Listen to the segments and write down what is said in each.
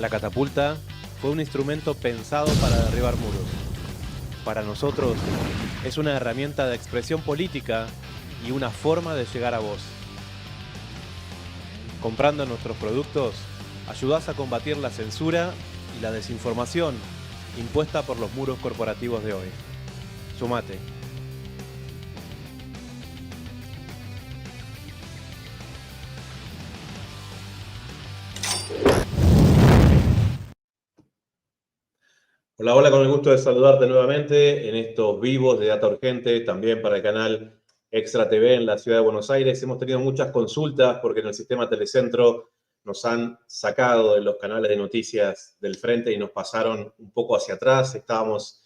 La catapulta fue un instrumento pensado para derribar muros. Para nosotros es una herramienta de expresión política y una forma de llegar a vos. Comprando nuestros productos, ayudás a combatir la censura y la desinformación impuesta por los muros corporativos de hoy. Sumate. Hola, hola, con el gusto de saludarte nuevamente en estos vivos de Data Urgente, también para el canal Extra TV en la ciudad de Buenos Aires. Hemos tenido muchas consultas porque en el sistema Telecentro nos han sacado de los canales de noticias del frente y nos pasaron un poco hacia atrás. Estábamos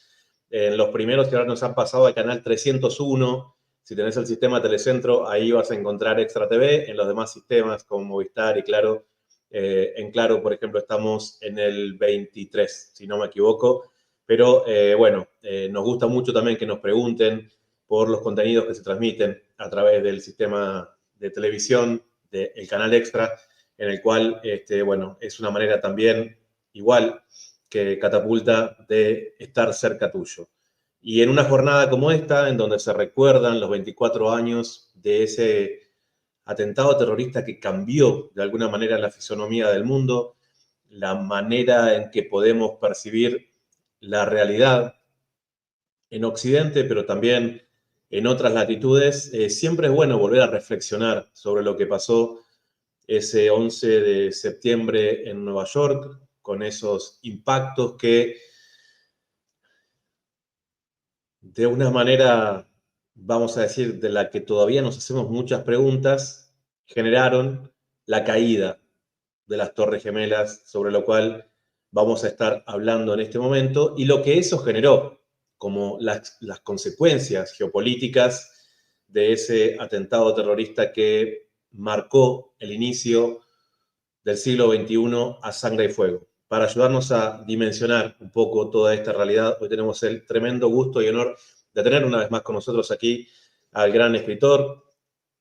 en los primeros y ahora nos han pasado al canal 301. Si tenés el sistema Telecentro, ahí vas a encontrar Extra TV. En los demás sistemas como Movistar y Claro, en Claro, por ejemplo, estamos en el 23, si no me equivoco. Pero bueno, nos gusta mucho también que nos pregunten por los contenidos que se transmiten a través del sistema de televisión, del canal Extra, en el cual, bueno, es una manera también, igual que Catapulta, de estar cerca tuyo. Y en una jornada como esta, en donde se recuerdan los 24 años de ese atentado terrorista que cambió de alguna manera la fisonomía del mundo, la manera en que podemos percibir la realidad en Occidente, pero también en otras latitudes, siempre es bueno volver a reflexionar sobre lo que pasó ese 11 de septiembre en Nueva York, con esos impactos que de una manera, vamos a decir, de la que todavía nos hacemos muchas preguntas, generaron la caída de las Torres Gemelas, sobre lo cual vamos a estar hablando en este momento, y lo que eso generó como las consecuencias geopolíticas de ese atentado terrorista que marcó el inicio del siglo XXI a sangre y fuego. Para ayudarnos a dimensionar un poco toda esta realidad, hoy tenemos el tremendo gusto y honor de tener una vez más con nosotros aquí al gran escritor,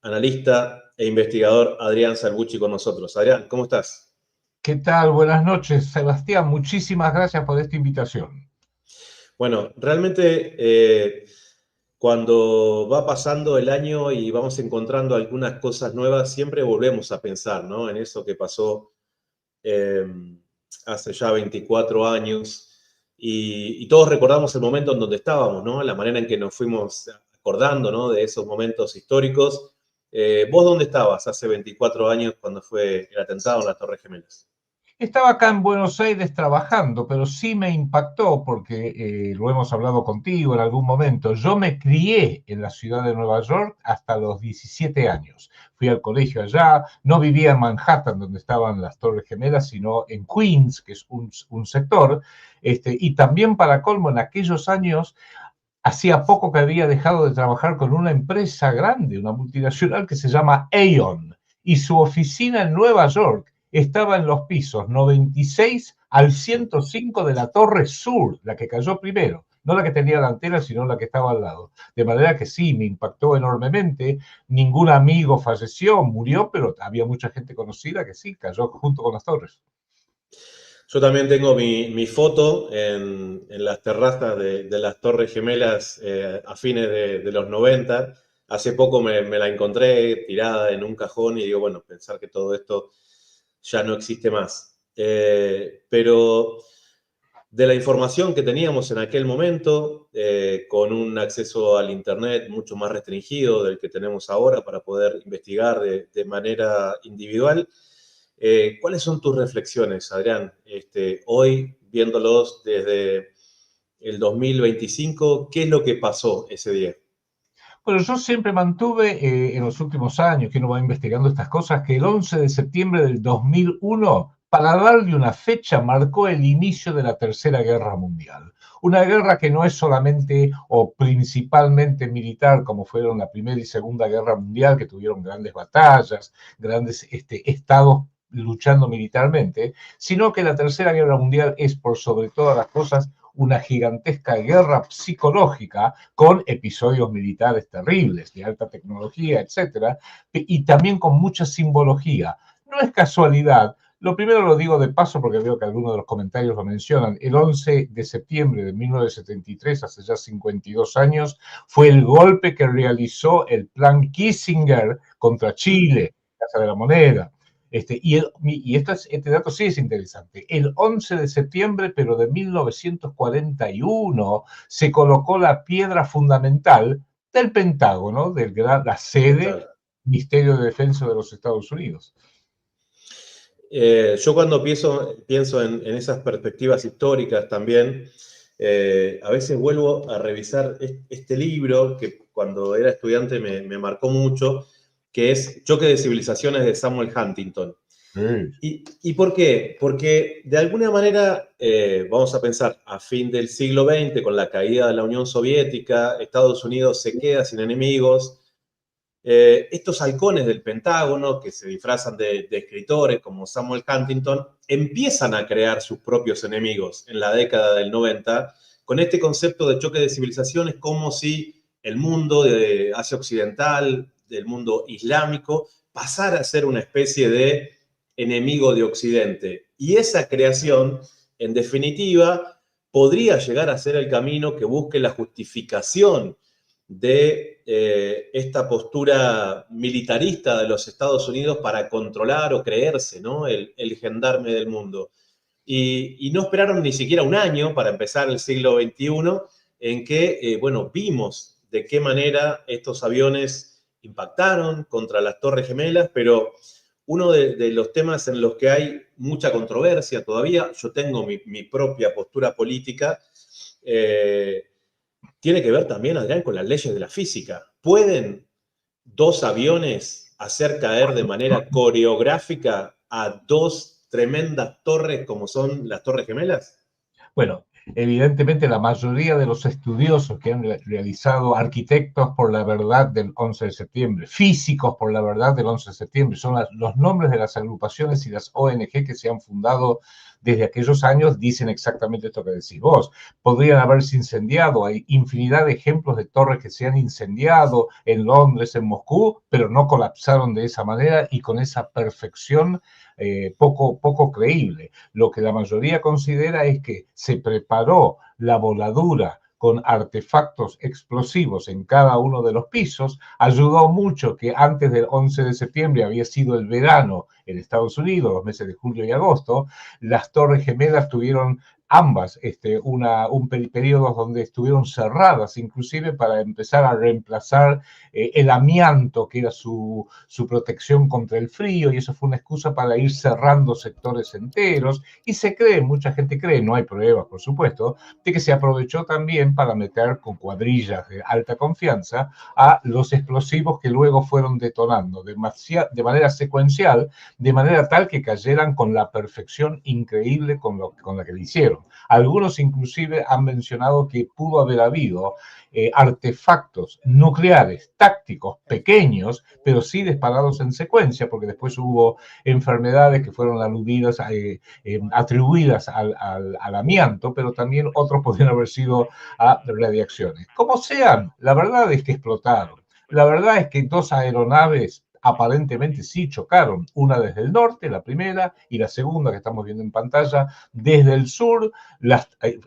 analista e investigador Adrián Salvucci con nosotros. Adrián, ¿cómo estás? ¿Qué tal? Buenas noches, Sebastián. Muchísimas gracias por esta invitación. Bueno, realmente cuando va pasando el año y vamos encontrando algunas cosas nuevas, siempre volvemos a pensar, ¿no? En eso que pasó eh, hace ya 24 años y todos recordamos el momento en donde estábamos, ¿no? La manera en que nos fuimos acordando, ¿no? De esos momentos históricos. ¿Vos dónde estabas hace 24 años cuando fue el atentado en las Torres Gemelas? Estaba acá en Buenos Aires trabajando, pero sí me impactó porque lo hemos hablado contigo en algún momento. Yo me crié en la ciudad de Nueva York hasta los 17 años. Fui al colegio allá, no vivía en Manhattan, donde estaban las Torres Gemelas, sino en Queens, que es un sector. Y también, para colmo, en aquellos años hacía poco que había dejado de trabajar con una empresa grande, una multinacional que se llama Aon, y su oficina en Nueva York estaba en los pisos 96 al 105 de la Torre Sur, la que cayó primero, no la que tenía la antena, sino la que estaba al lado. De manera que sí, me impactó enormemente. Ningún amigo falleció, murió, pero había mucha gente conocida que sí, cayó junto con las torres. Yo también tengo mi foto en las terrazas de las Torres Gemelas a fines de los 90. Hace poco me la encontré tirada en un cajón y digo, bueno, pensar que todo esto ya no existe más. Pero de la información que teníamos en aquel momento, con un acceso al Internet mucho más restringido del que tenemos ahora para poder investigar de manera individual, ¿cuáles son tus reflexiones, Adrián? Hoy, viéndolos desde el 2025, ¿qué es lo que pasó ese día? Bueno, yo siempre mantuve en los últimos años, que uno va investigando estas cosas, que el 11 de septiembre del 2001, para darle una fecha, marcó el inicio de la Tercera Guerra Mundial. Una guerra que no es solamente o principalmente militar, como fueron la Primera y Segunda Guerra Mundial, que tuvieron grandes batallas, grandes estados luchando militarmente, sino que la Tercera Guerra Mundial es, por sobre todas las cosas, una gigantesca guerra psicológica con episodios militares terribles, de alta tecnología, etcétera, y también con mucha simbología. No es casualidad, Lo primero lo digo de paso porque veo que algunos de los comentarios lo mencionan. El 11 de septiembre de 1973, hace ya 52 años, fue el golpe que realizó el plan Kissinger contra Chile, Casa de la Moneda. Este dato sí es interesante. El 11 de septiembre, pero de 1941, se colocó la piedra fundamental del Pentágono, la sede Ministerio de Defensa de los Estados Unidos. Yo cuando pienso en esas perspectivas históricas también, a veces vuelvo a revisar este libro que cuando era estudiante me marcó mucho, que es Choque de Civilizaciones de Samuel Huntington. ¿Y por qué? Porque de alguna manera, vamos a pensar, a fin del siglo XX, con la caída de la Unión Soviética, Estados Unidos se queda sin enemigos. Estos halcones del Pentágono, que se disfrazan de escritores como Samuel Huntington, empiezan a crear sus propios enemigos en la década del 90, con este concepto de choque de civilizaciones, como si el mundo de Asia Occidental, del mundo islámico, pasara a ser una especie de enemigo de Occidente. Y esa creación, en definitiva, podría llegar a ser el camino que busque la justificación de esta postura militarista de los Estados Unidos para controlar o creerse, ¿no?, el gendarme del mundo. Y no esperaron ni siquiera un año para empezar el siglo XXI, en que, bueno, vimos de qué manera estos aviones impactaron contra las Torres Gemelas, pero uno de los temas en los que hay mucha controversia todavía, yo tengo mi propia postura política, tiene que ver también, Adrián, con las leyes de la física. ¿Pueden dos aviones hacer caer de manera coreográfica a dos tremendas torres como son las Torres Gemelas? Bueno, evidentemente la mayoría de los estudiosos que han realizado, arquitectos por la verdad del 11 de septiembre, físicos por la verdad del 11 de septiembre, son los nombres de las agrupaciones y las ONG que se han fundado desde aquellos años, dicen exactamente esto que decís vos. Podrían haberse incendiado, hay infinidad de ejemplos de torres que se han incendiado en Londres, en Moscú, pero no colapsaron de esa manera y con esa perfección poco creíble. Lo que la mayoría considera es que se preparó la voladura con artefactos explosivos en cada uno de los pisos. Ayudó mucho que antes del 11 de septiembre había sido el verano en Estados Unidos, los meses de julio y agosto. Las Torres Gemelas tuvieron ambas periodos donde estuvieron cerradas, inclusive para empezar a reemplazar el amianto, que era su protección contra el frío, y eso fue una excusa para ir cerrando sectores enteros, y se cree, mucha gente cree, no hay pruebas por supuesto, de que se aprovechó también para meter con cuadrillas de alta confianza a los explosivos que luego fueron detonando de manera secuencial, de manera tal que cayeran con la perfección increíble con la que lo hicieron. Algunos inclusive han mencionado que pudo haber habido artefactos nucleares tácticos pequeños, pero sí disparados en secuencia, porque después hubo enfermedades que fueron aludidas, atribuidas al amianto, pero también otros podrían haber sido a radiaciones. Como sean, la verdad es que explotaron. La verdad es que dos aeronaves aparentemente sí chocaron, una desde el norte, la primera, y la segunda que estamos viendo en pantalla, desde el sur.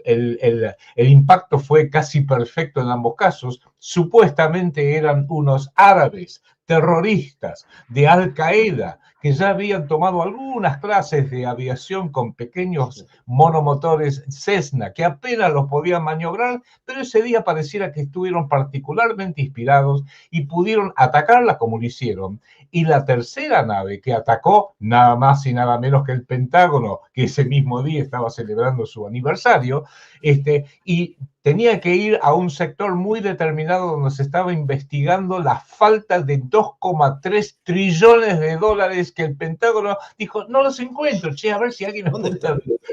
El impacto fue casi perfecto en ambos casos. Supuestamente eran unos árabes terroristas de Al Qaeda que ya habían tomado algunas clases de aviación con pequeños monomotores Cessna, que apenas los podían maniobrar, pero ese día pareciera que estuvieron particularmente inspirados y pudieron atacarla como lo hicieron. Y la tercera nave que atacó, nada más y nada menos que el Pentágono, que ese mismo día estaba celebrando su aniversario, y tenía que ir a un sector muy determinado donde se estaba investigando la falta de 2,3 trillones de dólares que el Pentágono dijo, no los encuentro, che, a ver si alguien nos puede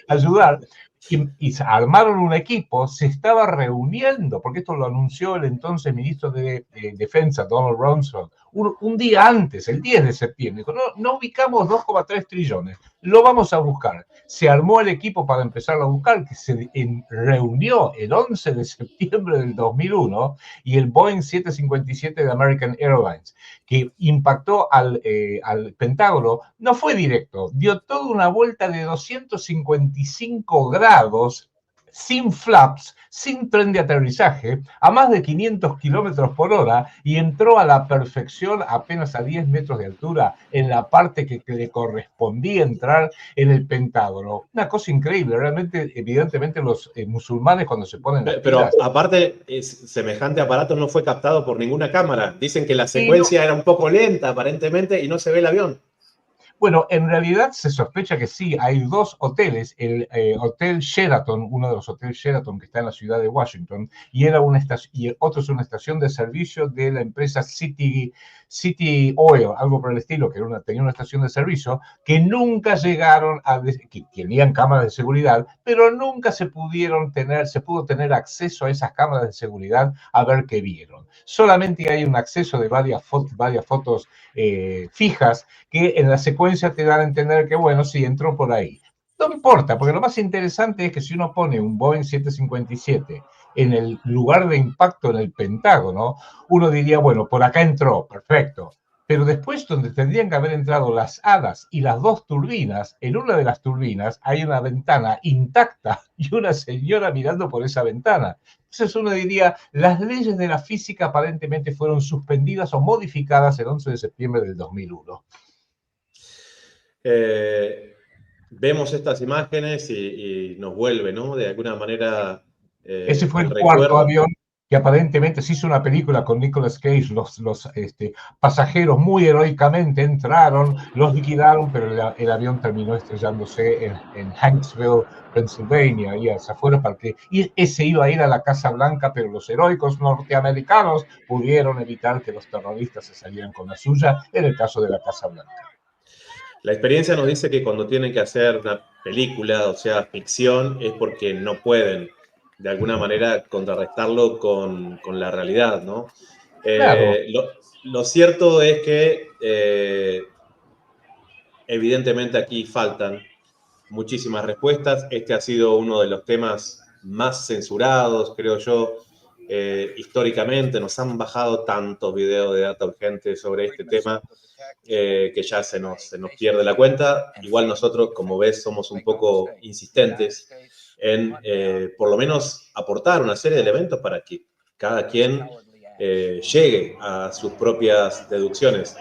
ayudar. Y armaron un equipo, se estaba reuniendo, porque esto lo anunció el entonces ministro de Defensa, Donald Rumsfeld, un día antes, el 10 de septiembre. Dijo, no ubicamos 2,3 trillones. lo vamos a buscar. Se armó el equipo para empezar a buscar, que se reunió el 11 de septiembre del 2001, y el Boeing 757 de American Airlines, que impactó al Pentágono, no fue directo, dio toda una vuelta de 255 grados, sin flaps, sin tren de aterrizaje, a más de 500 kilómetros por hora, y entró a la perfección apenas a 10 metros de altura en la parte que le correspondía entrar en el Pentágono. Una cosa increíble, realmente, evidentemente los musulmanes cuando se ponen las Pero pilas... aparte, semejante aparato no fue captado por ninguna cámara. Dicen que la Y no, secuencia era un poco lenta aparentemente y no se ve el avión. bueno, en realidad se sospecha que sí, hay dos hoteles, el Hotel Sheraton, uno de los hoteles Sheraton que está en la ciudad de Washington, y, y otro es una estación de servicio de la empresa City Oil, algo por el estilo, que tenía una estación de servicio, que nunca llegaron que tenían cámaras de seguridad, pero nunca se pudo tener acceso a esas cámaras de seguridad a ver qué vieron. Solamente hay un acceso de varias fotos fijas que en la secuencia te dan a entender que, bueno, sí, entró por ahí. No importa, porque lo más interesante es que si uno pone un Boeing 757 en el lugar de impacto en el Pentágono, uno diría, bueno, por acá entró, perfecto. Pero después, donde tendrían que haber entrado las alas y las dos turbinas, en una de las turbinas hay una ventana intacta y una señora mirando por esa ventana. Entonces uno diría, las leyes de la física aparentemente fueron suspendidas o modificadas el 11 de septiembre del 2001. Vemos estas imágenes y nos vuelve, ¿no? De alguna manera Ese fue el el cuarto recuerdo. avión que aparentemente se hizo una película con Nicolas Cage. Los pasajeros muy heroicamente entraron, los liquidaron, pero el avión terminó estrellándose en Hanksville, Pennsylvania, y se fueron para que, y ese iba a ir a la Casa Blanca, pero los heroicos norteamericanos pudieron evitar que los terroristas se salieran con la suya en el caso de la Casa Blanca. La experiencia nos dice que cuando tienen que hacer una película, o sea, ficción, es porque no pueden, de alguna manera, contrarrestarlo con la realidad, ¿no? Claro. Lo cierto es que, evidentemente, aquí faltan muchísimas respuestas. Este ha sido uno de los temas más censurados, creo yo, históricamente. Nos han bajado tantos videos de Data Urgente sobre este tema que ya se nos pierde la cuenta. Igual nosotros, como ves, somos un poco insistentes en por lo menos aportar una serie de elementos para que cada quien llegue a sus propias deducciones.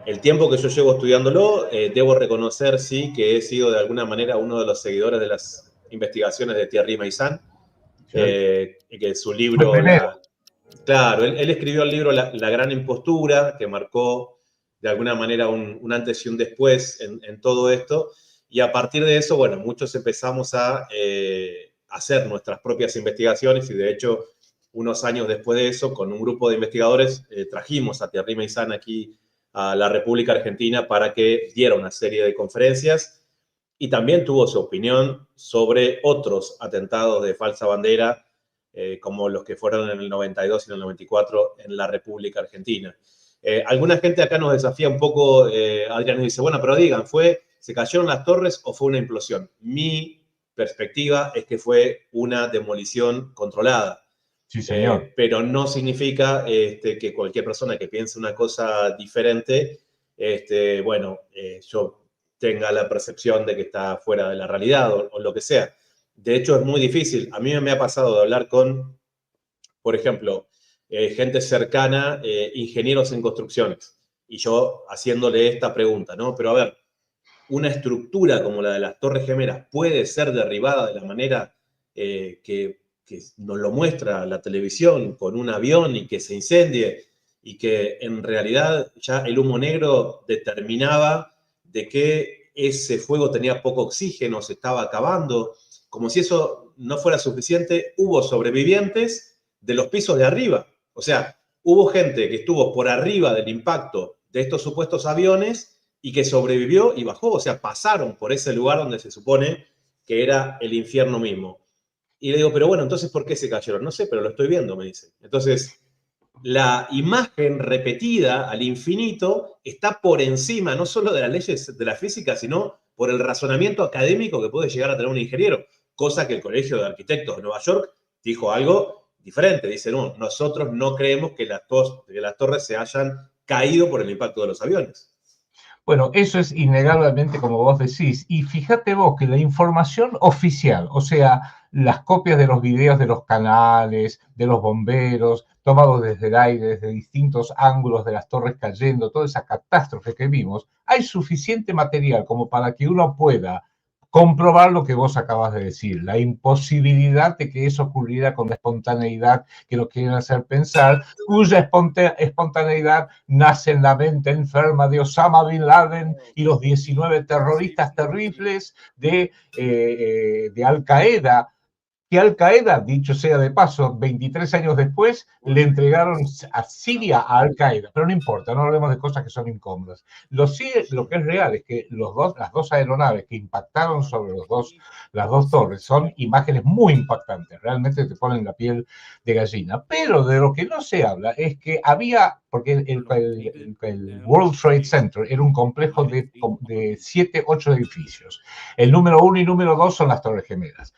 El tiempo que yo llevo estudiándolo, debo reconocer, sí, que he sido de alguna manera uno de los seguidores de las investigaciones de Thierry Meyssan, que su libro, claro, él escribió el libro La Gran Impostura, que marcó de alguna manera un antes y un después en todo esto, y a partir de eso, bueno, muchos empezamos a hacer nuestras propias investigaciones, y de hecho, unos años después de eso, con un grupo de investigadores, trajimos a Thierry Meyssan aquí a la República Argentina para que diera una serie de conferencias y también tuvo su opinión sobre otros atentados de falsa bandera, como los que fueron en el 92 y en el 94 en la República Argentina. Alguna gente acá nos desafía un poco, Adrián nos dice, bueno, pero digan, ¿se cayeron las torres o fue una implosión? Mi perspectiva es que fue una demolición controlada. Sí, señor. Pero no significa que cualquier persona que piense una cosa diferente, bueno, yo tenga la percepción de que está fuera de la realidad o lo que sea. De hecho, es muy difícil. A mí me ha pasado de hablar con, por ejemplo, gente cercana, ingenieros en construcciones, y yo haciéndole esta pregunta, ¿no? Pero a ver, una estructura como la de las Torres Gemelas puede ser derribada de la manera que nos lo muestra la televisión con un avión y que se incendie y que en realidad ya el humo negro determinaba de que ese fuego tenía poco oxígeno, se estaba acabando. Como si eso no fuera suficiente, hubo sobrevivientes de los pisos de arriba. O sea, hubo gente que estuvo por arriba del impacto de estos supuestos aviones y que sobrevivió y bajó. O sea, pasaron por ese lugar donde se supone que era el infierno mismo. Y le digo, pero bueno, entonces, ¿por qué se cayeron? No sé, pero lo estoy viendo, me dice. Entonces, la imagen repetida al infinito está por encima no solo de las leyes de la física, sino por el razonamiento académico que puede llegar a tener un ingeniero, cosa que el Colegio de Arquitectos de Nueva York dijo algo diferente. Dice, no, nosotros no creemos que las torres se hayan caído por el impacto de los aviones. Bueno, eso es innegablemente como vos decís. Y fíjate vos que la información oficial, o sea, las copias de los videos de los canales, de los bomberos, tomados desde el aire, desde distintos ángulos de las torres cayendo, toda esa catástrofe que vimos, hay suficiente material como para que uno pueda comprobar lo que vos acabas de decir, la imposibilidad de que eso ocurriera con la espontaneidad que nos quieren hacer pensar, cuya espontaneidad nace en la mente enferma de Osama Bin Laden y los 19 terroristas terribles de Al-Qaeda, que Al-Qaeda, dicho sea de paso, 23 años después, le entregaron a Siria a Al-Qaeda. Pero no importa, no hablemos de cosas que son incómodas. Lo que es real es que las dos aeronaves que impactaron sobre las dos torres son imágenes muy impactantes, realmente te ponen la piel de gallina. Pero de lo que no se habla es que había, porque el World Trade Center era un complejo de 7, 8 edificios. El número 1 y número 2 son las Torres Gemelas,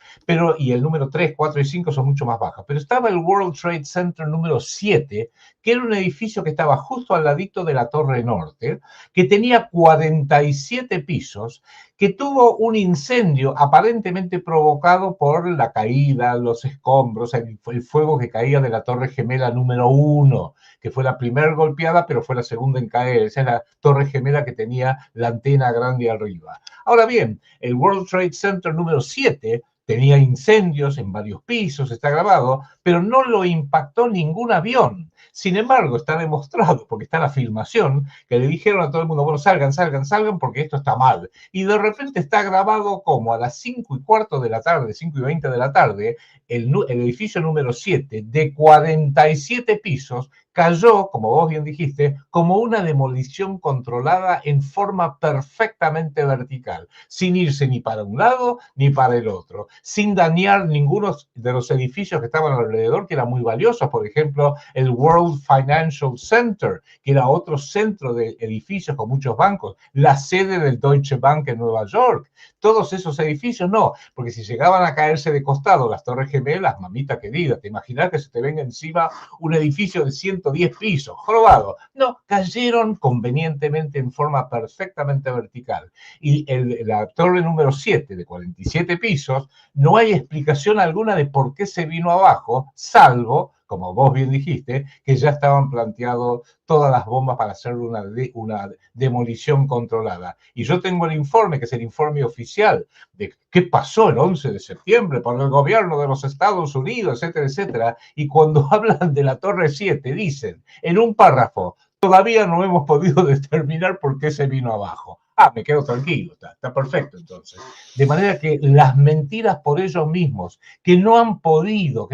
y el número 3, 4 y 5 son mucho más bajas. Pero estaba el World Trade Center número 7, que era un edificio que estaba justo al ladito de la Torre Norte, que tenía 47 pisos, que tuvo un incendio aparentemente provocado por la caída, los escombros, el fuego que caía de la Torre Gemela número 1, que fue la primera golpeada, pero fue la segunda en caer. Esa es la Torre Gemela que tenía la antena grande arriba. Ahora bien, el World Trade Center número 7 tenía incendios en varios pisos, está grabado, pero no lo impactó ningún avión. Sin embargo, está demostrado, porque está la filmación, que le dijeron a todo el mundo, bueno, salgan, salgan, salgan, porque esto está mal. Y de repente está grabado como a las 5:15 de la tarde, 5:20 de la tarde, el edificio número 7, de 47 pisos, cayó, como vos bien dijiste, como una demolición controlada en forma perfectamente vertical, sin irse ni para un lado ni para el otro, sin dañar ninguno de los edificios que estaban alrededor, que eran muy valiosos. Por ejemplo, el World Financial Center, que era otro centro de edificios con muchos bancos, la sede del Deutsche Bank en Nueva York. Todos esos edificios no, porque si llegaban a caerse de costado las Torres Gemelas, mamita querida, te imaginas que se te venga encima un edificio de 110 pisos, jorobado. No, cayeron convenientemente en forma perfectamente vertical. Y la torre número 7, de 47 pisos, no hay explicación alguna de por qué se vino abajo, salvo, como vos bien dijiste, que ya estaban planteadas todas las bombas para hacer una demolición controlada. Y yo tengo el informe, que es el informe oficial, de qué pasó el 11 de septiembre por el gobierno de los Estados Unidos, etcétera, etcétera. Y cuando hablan de la Torre 7, dicen en un párrafo, todavía no hemos podido determinar por qué se vino abajo. Me quedo tranquilo, está perfecto entonces. De manera que las mentiras por ellos mismos, que no han podido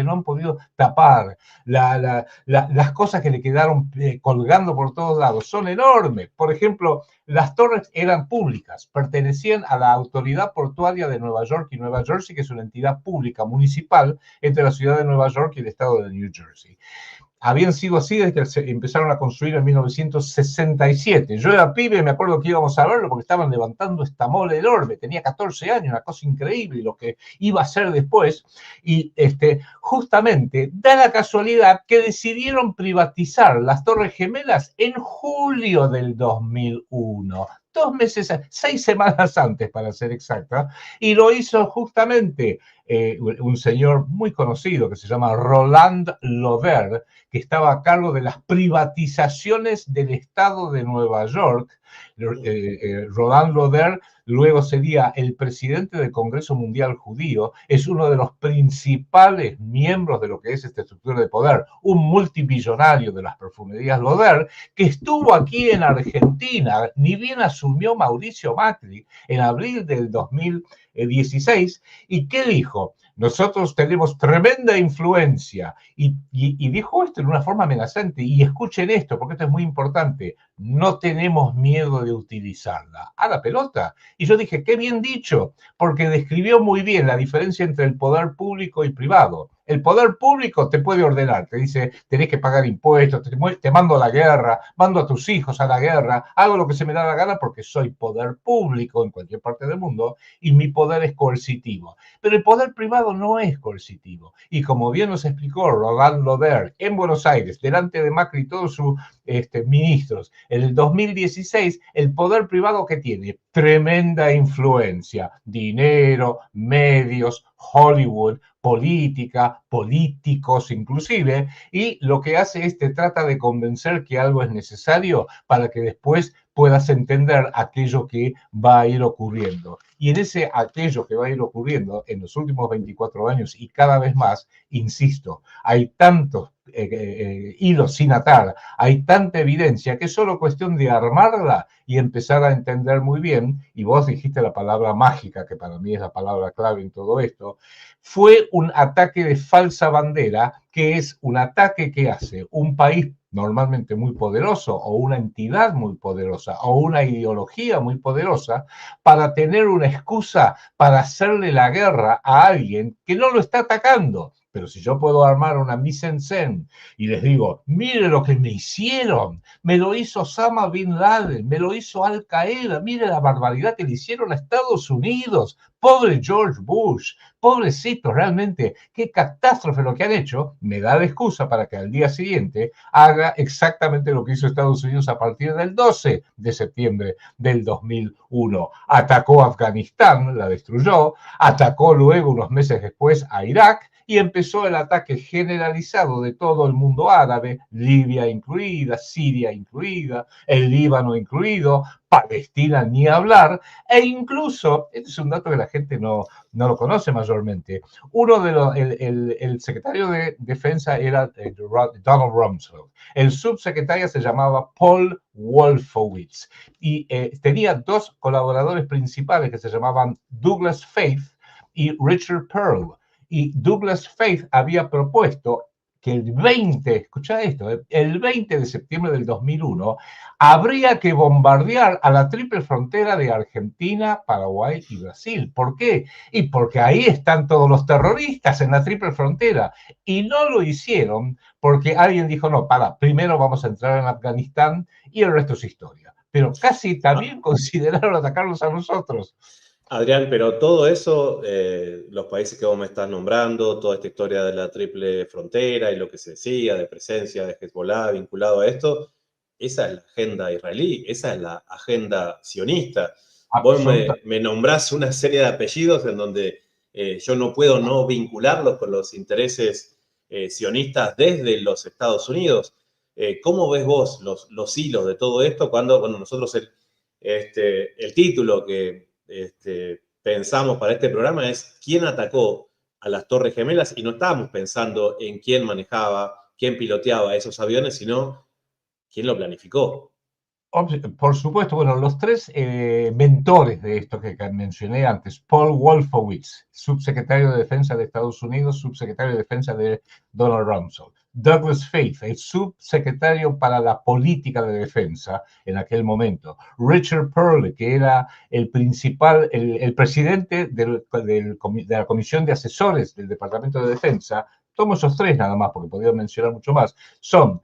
tapar, las cosas que le quedaron colgando por todos lados, son enormes. Por ejemplo, las torres eran públicas, pertenecían a la Autoridad Portuaria de Nueva York y Nueva Jersey, que es una entidad pública municipal entre la ciudad de Nueva York y el estado de New Jersey. Habían sido así desde que se empezaron a construir en 1967. Yo era pibe, me acuerdo que íbamos a verlo porque estaban levantando esta mole enorme. Tenía 14 años, una cosa increíble, lo que iba a ser después. Y justamente da la casualidad que decidieron privatizar las Torres Gemelas en julio del 2001. 2 meses, 6 semanas antes, para ser exacta, y lo hizo justamente un señor muy conocido que se llama Roland Lauder, que estaba a cargo de las privatizaciones del estado de Nueva York. Roland Lauder luego sería el presidente del Congreso Mundial Judío, es uno de los principales miembros de lo que es esta estructura de poder, un multimillonario de las perfumerías Lauder, que estuvo aquí en Argentina, ni bien asumió Mauricio Macri en abril del 2016, ¿y qué dijo? Nosotros tenemos tremenda influencia. Y dijo esto en una forma amenazante. Y escuchen esto, porque esto es muy importante. No tenemos miedo de utilizarla. A la pelota. Y yo dije, qué bien dicho, porque describió muy bien la diferencia entre el poder público y privado. El poder público te puede ordenar, te dice, tenés que pagar impuestos, te mando a la guerra, mando a tus hijos a la guerra, hago lo que se me da la gana porque soy poder público en cualquier parte del mundo y mi poder es coercitivo. Pero el poder privado no es coercitivo. Y como bien nos explicó Roland Loder en Buenos Aires, delante de Macri y todos sus ministros, en el 2016, el poder privado que tiene tremenda influencia, dinero, medios, Hollywood, política, políticos inclusive, y lo que hace es te trata de convencer que algo es necesario para que después puedas entender aquello que va a ir ocurriendo. Y en ese aquello que va a ir ocurriendo en los últimos 24 años y cada vez más, insisto, hay tantos hilos sin atar, hay tanta evidencia que es solo cuestión de armarla y empezar a entender muy bien, y vos dijiste la palabra mágica, que para mí es la palabra clave en todo esto, fue un ataque de falsa bandera, que es un ataque que hace un país normalmente muy poderoso o una entidad muy poderosa o una ideología muy poderosa para tener una excusa para hacerle la guerra a alguien que no lo está atacando. Pero si yo puedo armar una mise-en-scène y les digo, mire lo que me hicieron, me lo hizo Osama Bin Laden, me lo hizo Al Qaeda, mire la barbaridad que le hicieron a Estados Unidos, pobre George Bush, pobrecito, realmente, qué catástrofe lo que han hecho, me da de excusa para que al día siguiente haga exactamente lo que hizo Estados Unidos a partir del 12 de septiembre del 2001. Atacó a Afganistán, la destruyó, atacó luego unos meses después a Irak, y empezó el ataque generalizado de todo el mundo árabe, Libia incluida, Siria incluida, el Líbano incluido, Palestina ni hablar, e incluso, este es un dato que la gente no lo conoce mayormente, el secretario de Defensa era Donald Rumsfeld, el subsecretario se llamaba Paul Wolfowitz, y tenía dos colaboradores principales que se llamaban Douglas Faith y Richard Pearl. Y Douglas Faith había propuesto que el 20 de septiembre del 2001 habría que bombardear a la triple frontera de Argentina, Paraguay y Brasil. ¿Por qué? Y porque ahí están todos los terroristas en la triple frontera. Y no lo hicieron porque alguien dijo, no, primero vamos a entrar en Afganistán y el resto es historia. Pero casi también consideraron atacarnos a nosotros. Adrián, pero todo eso, los países que vos me estás nombrando, toda esta historia de la triple frontera y lo que se decía de presencia de Hezbollah vinculado a esto, esa es la agenda israelí, esa es la agenda sionista. Vos me nombrás una serie de apellidos en donde yo no puedo no vincularlos con los intereses sionistas desde los Estados Unidos. ¿Cómo ves vos los hilos de todo esto cuando nosotros el título que pensamos para este programa es quién atacó a las Torres Gemelas, y no estábamos pensando en quién manejaba, quién piloteaba esos aviones, sino quién lo planificó. Por supuesto, bueno, los tres mentores de esto que mencioné antes, Paul Wolfowitz, subsecretario de Defensa de Estados Unidos, subsecretario de Defensa de Donald Rumsfeld, Douglas Faith, el subsecretario para la política de defensa en aquel momento, Richard Pearl, que era el presidente de la Comisión de Asesores del Departamento de Defensa. Tomo esos tres nada más, porque podría mencionar mucho más. Son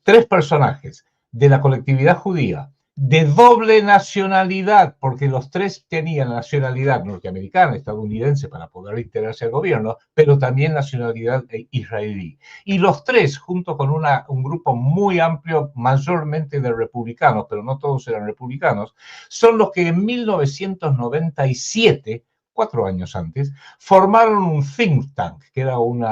tres personajes de la colectividad judía, de doble nacionalidad, porque los tres tenían nacionalidad norteamericana, estadounidense, para poder integrarse al gobierno, pero también nacionalidad israelí. Y los tres, junto con un grupo muy amplio, mayormente de republicanos, pero no todos eran republicanos, son los que en 1997, 4 años antes, formaron un think tank, que era un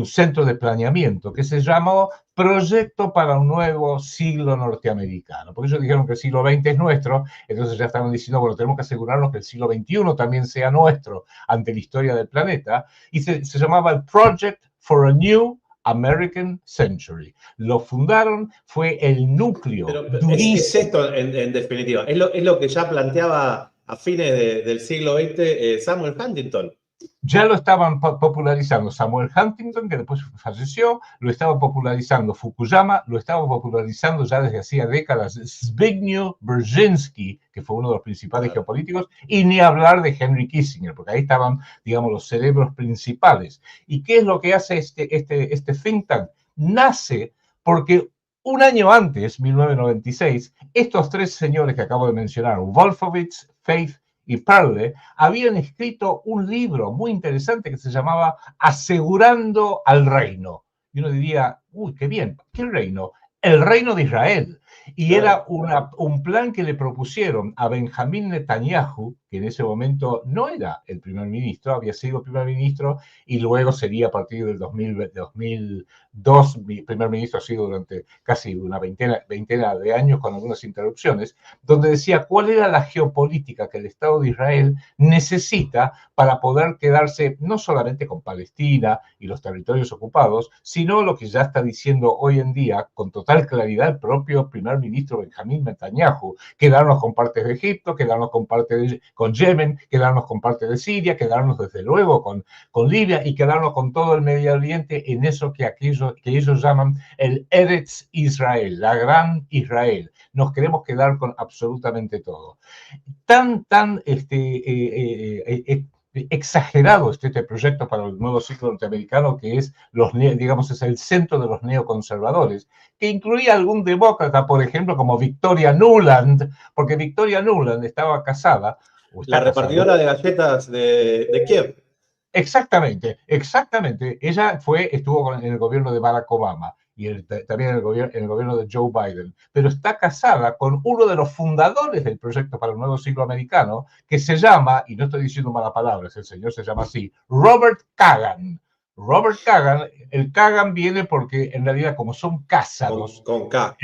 centro de planeamiento, que se llamó Proyecto para un Nuevo Siglo Norteamericano. Porque ellos dijeron que el siglo XX es nuestro, entonces ya estaban diciendo, bueno, tenemos que asegurarnos que el siglo XXI también sea nuestro ante la historia del planeta, y se llamaba el Project for a New American Century. Lo fundaron, fue el núcleo. Pero es esto, en definitiva, es lo que ya planteaba a fines del siglo XX Samuel Huntington. Ya lo estaban popularizando Samuel Huntington, que después falleció, lo estaba popularizando Fukuyama, lo estaba popularizando ya desde hacía décadas Zbigniew Brzezinski, que fue uno de los principales Claro. geopolíticos, y ni hablar de Henry Kissinger, porque ahí estaban, digamos, los cerebros principales. ¿Y qué es lo que hace este think tank? Nace porque un año antes, 1996, estos tres señores que acabo de mencionar, Wolfowitz, Faith y Perle, habían escrito un libro muy interesante que se llamaba Asegurando al Reino. Y uno diría, uy, qué bien, ¿qué reino? El reino de Israel. Y era Claro. un plan que le propusieron a Benjamín Netanyahu, que en ese momento no era el primer ministro, había sido primer ministro y luego sería a partir del 2002, mi primer ministro ha sido durante casi una veintena de años con algunas interrupciones, donde decía cuál era la geopolítica que el Estado de Israel necesita para poder quedarse no solamente con Palestina y los territorios ocupados, sino lo que ya está diciendo hoy en día con total claridad el propio primer ministro Benjamín Netanyahu, quedarnos con partes de Egipto, quedarnos con Yemen, quedarnos con parte de Siria, quedarnos desde luego con Libia y quedarnos con todo el Medio Oriente en eso que ellos llaman el Eretz Israel, la gran Israel. Nos queremos quedar con absolutamente todo. Tan exagerado este proyecto para el nuevo ciclo norteamericano, que es, digamos, es el centro de los neoconservadores, que incluía algún demócrata, por ejemplo, como Victoria Nuland, porque Victoria Nuland estaba casada, o La está casada. repartidora de galletas de Kiev. Exactamente, exactamente. Ella estuvo en el gobierno de Barack Obama y también en el gobierno de Joe Biden, pero está casada con uno de los fundadores del proyecto para el nuevo siglo americano, que se llama, y no estoy diciendo malas palabras, el señor se llama así, Robert Kagan. Robert Kagan, el Kagan viene porque en realidad como son cásaros, Con K.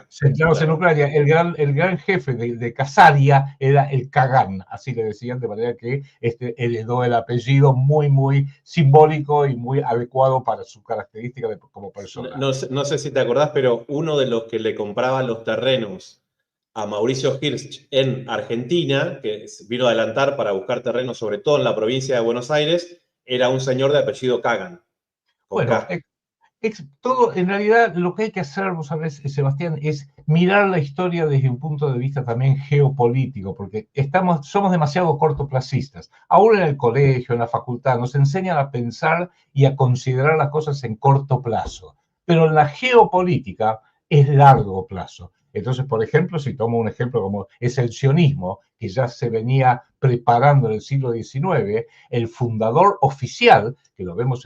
centrados en Claro. Ucrania, el gran jefe de Casaria era el Kagan, así le decían, de manera que heredó el apellido muy simbólico y muy adecuado para su característica como persona. No sé si te acordás, pero uno de los que le compraban los terrenos a Mauricio Hirsch en Argentina, que vino a adelantar para buscar terrenos, sobre todo en la provincia de Buenos Aires, era un señor de apellido Kagan, con Bueno, K. todo, en realidad, lo que hay que hacer, vos sabés, Sebastián, es mirar la historia desde un punto de vista también geopolítico, porque somos demasiado cortoplacistas. Aún en el colegio, en la facultad, nos enseñan a pensar y a considerar las cosas en corto plazo. Pero en la geopolítica es largo plazo. Entonces, por ejemplo, si tomo un ejemplo como es el sionismo, que ya se venía preparando en el siglo XIX, el fundador oficial, que lo vemos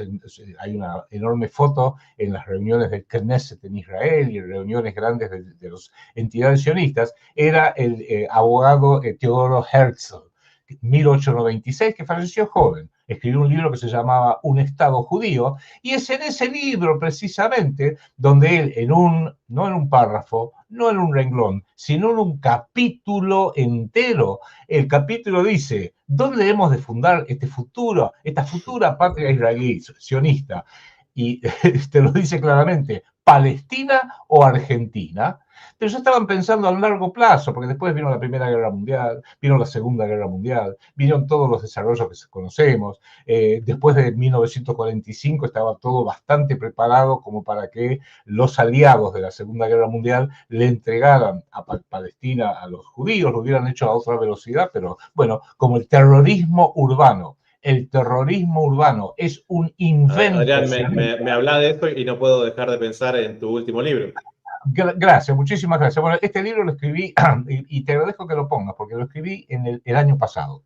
hay una enorme foto en las reuniones del Knesset en Israel y en reuniones grandes de las entidades sionistas, era el abogado Teodoro Herzl, 1896, que falleció joven. Escribió un libro que se llamaba Un Estado Judío, y es en ese libro precisamente donde él, no en un párrafo, no en un renglón, sino en un capítulo entero, el capítulo dice, ¿dónde hemos de fundar esta futura patria israelí, sionista? Y te lo dice claramente, Palestina o Argentina. Pero ya estaban pensando a largo plazo, porque después vino la Primera Guerra Mundial, vino la Segunda Guerra Mundial, vinieron todos los desarrollos que conocemos. Después de 1945 estaba todo bastante preparado como para que los aliados de la Segunda Guerra Mundial le entregaran a Palestina a los judíos, lo hubieran hecho a otra velocidad, pero bueno, como el terrorismo urbano. El terrorismo urbano es un invento. Adrián, me habla de esto y no puedo dejar de pensar en tu último libro. Gracias, muchísimas gracias. Bueno, este libro lo escribí, y te agradezco que lo pongas, porque lo escribí en el año pasado.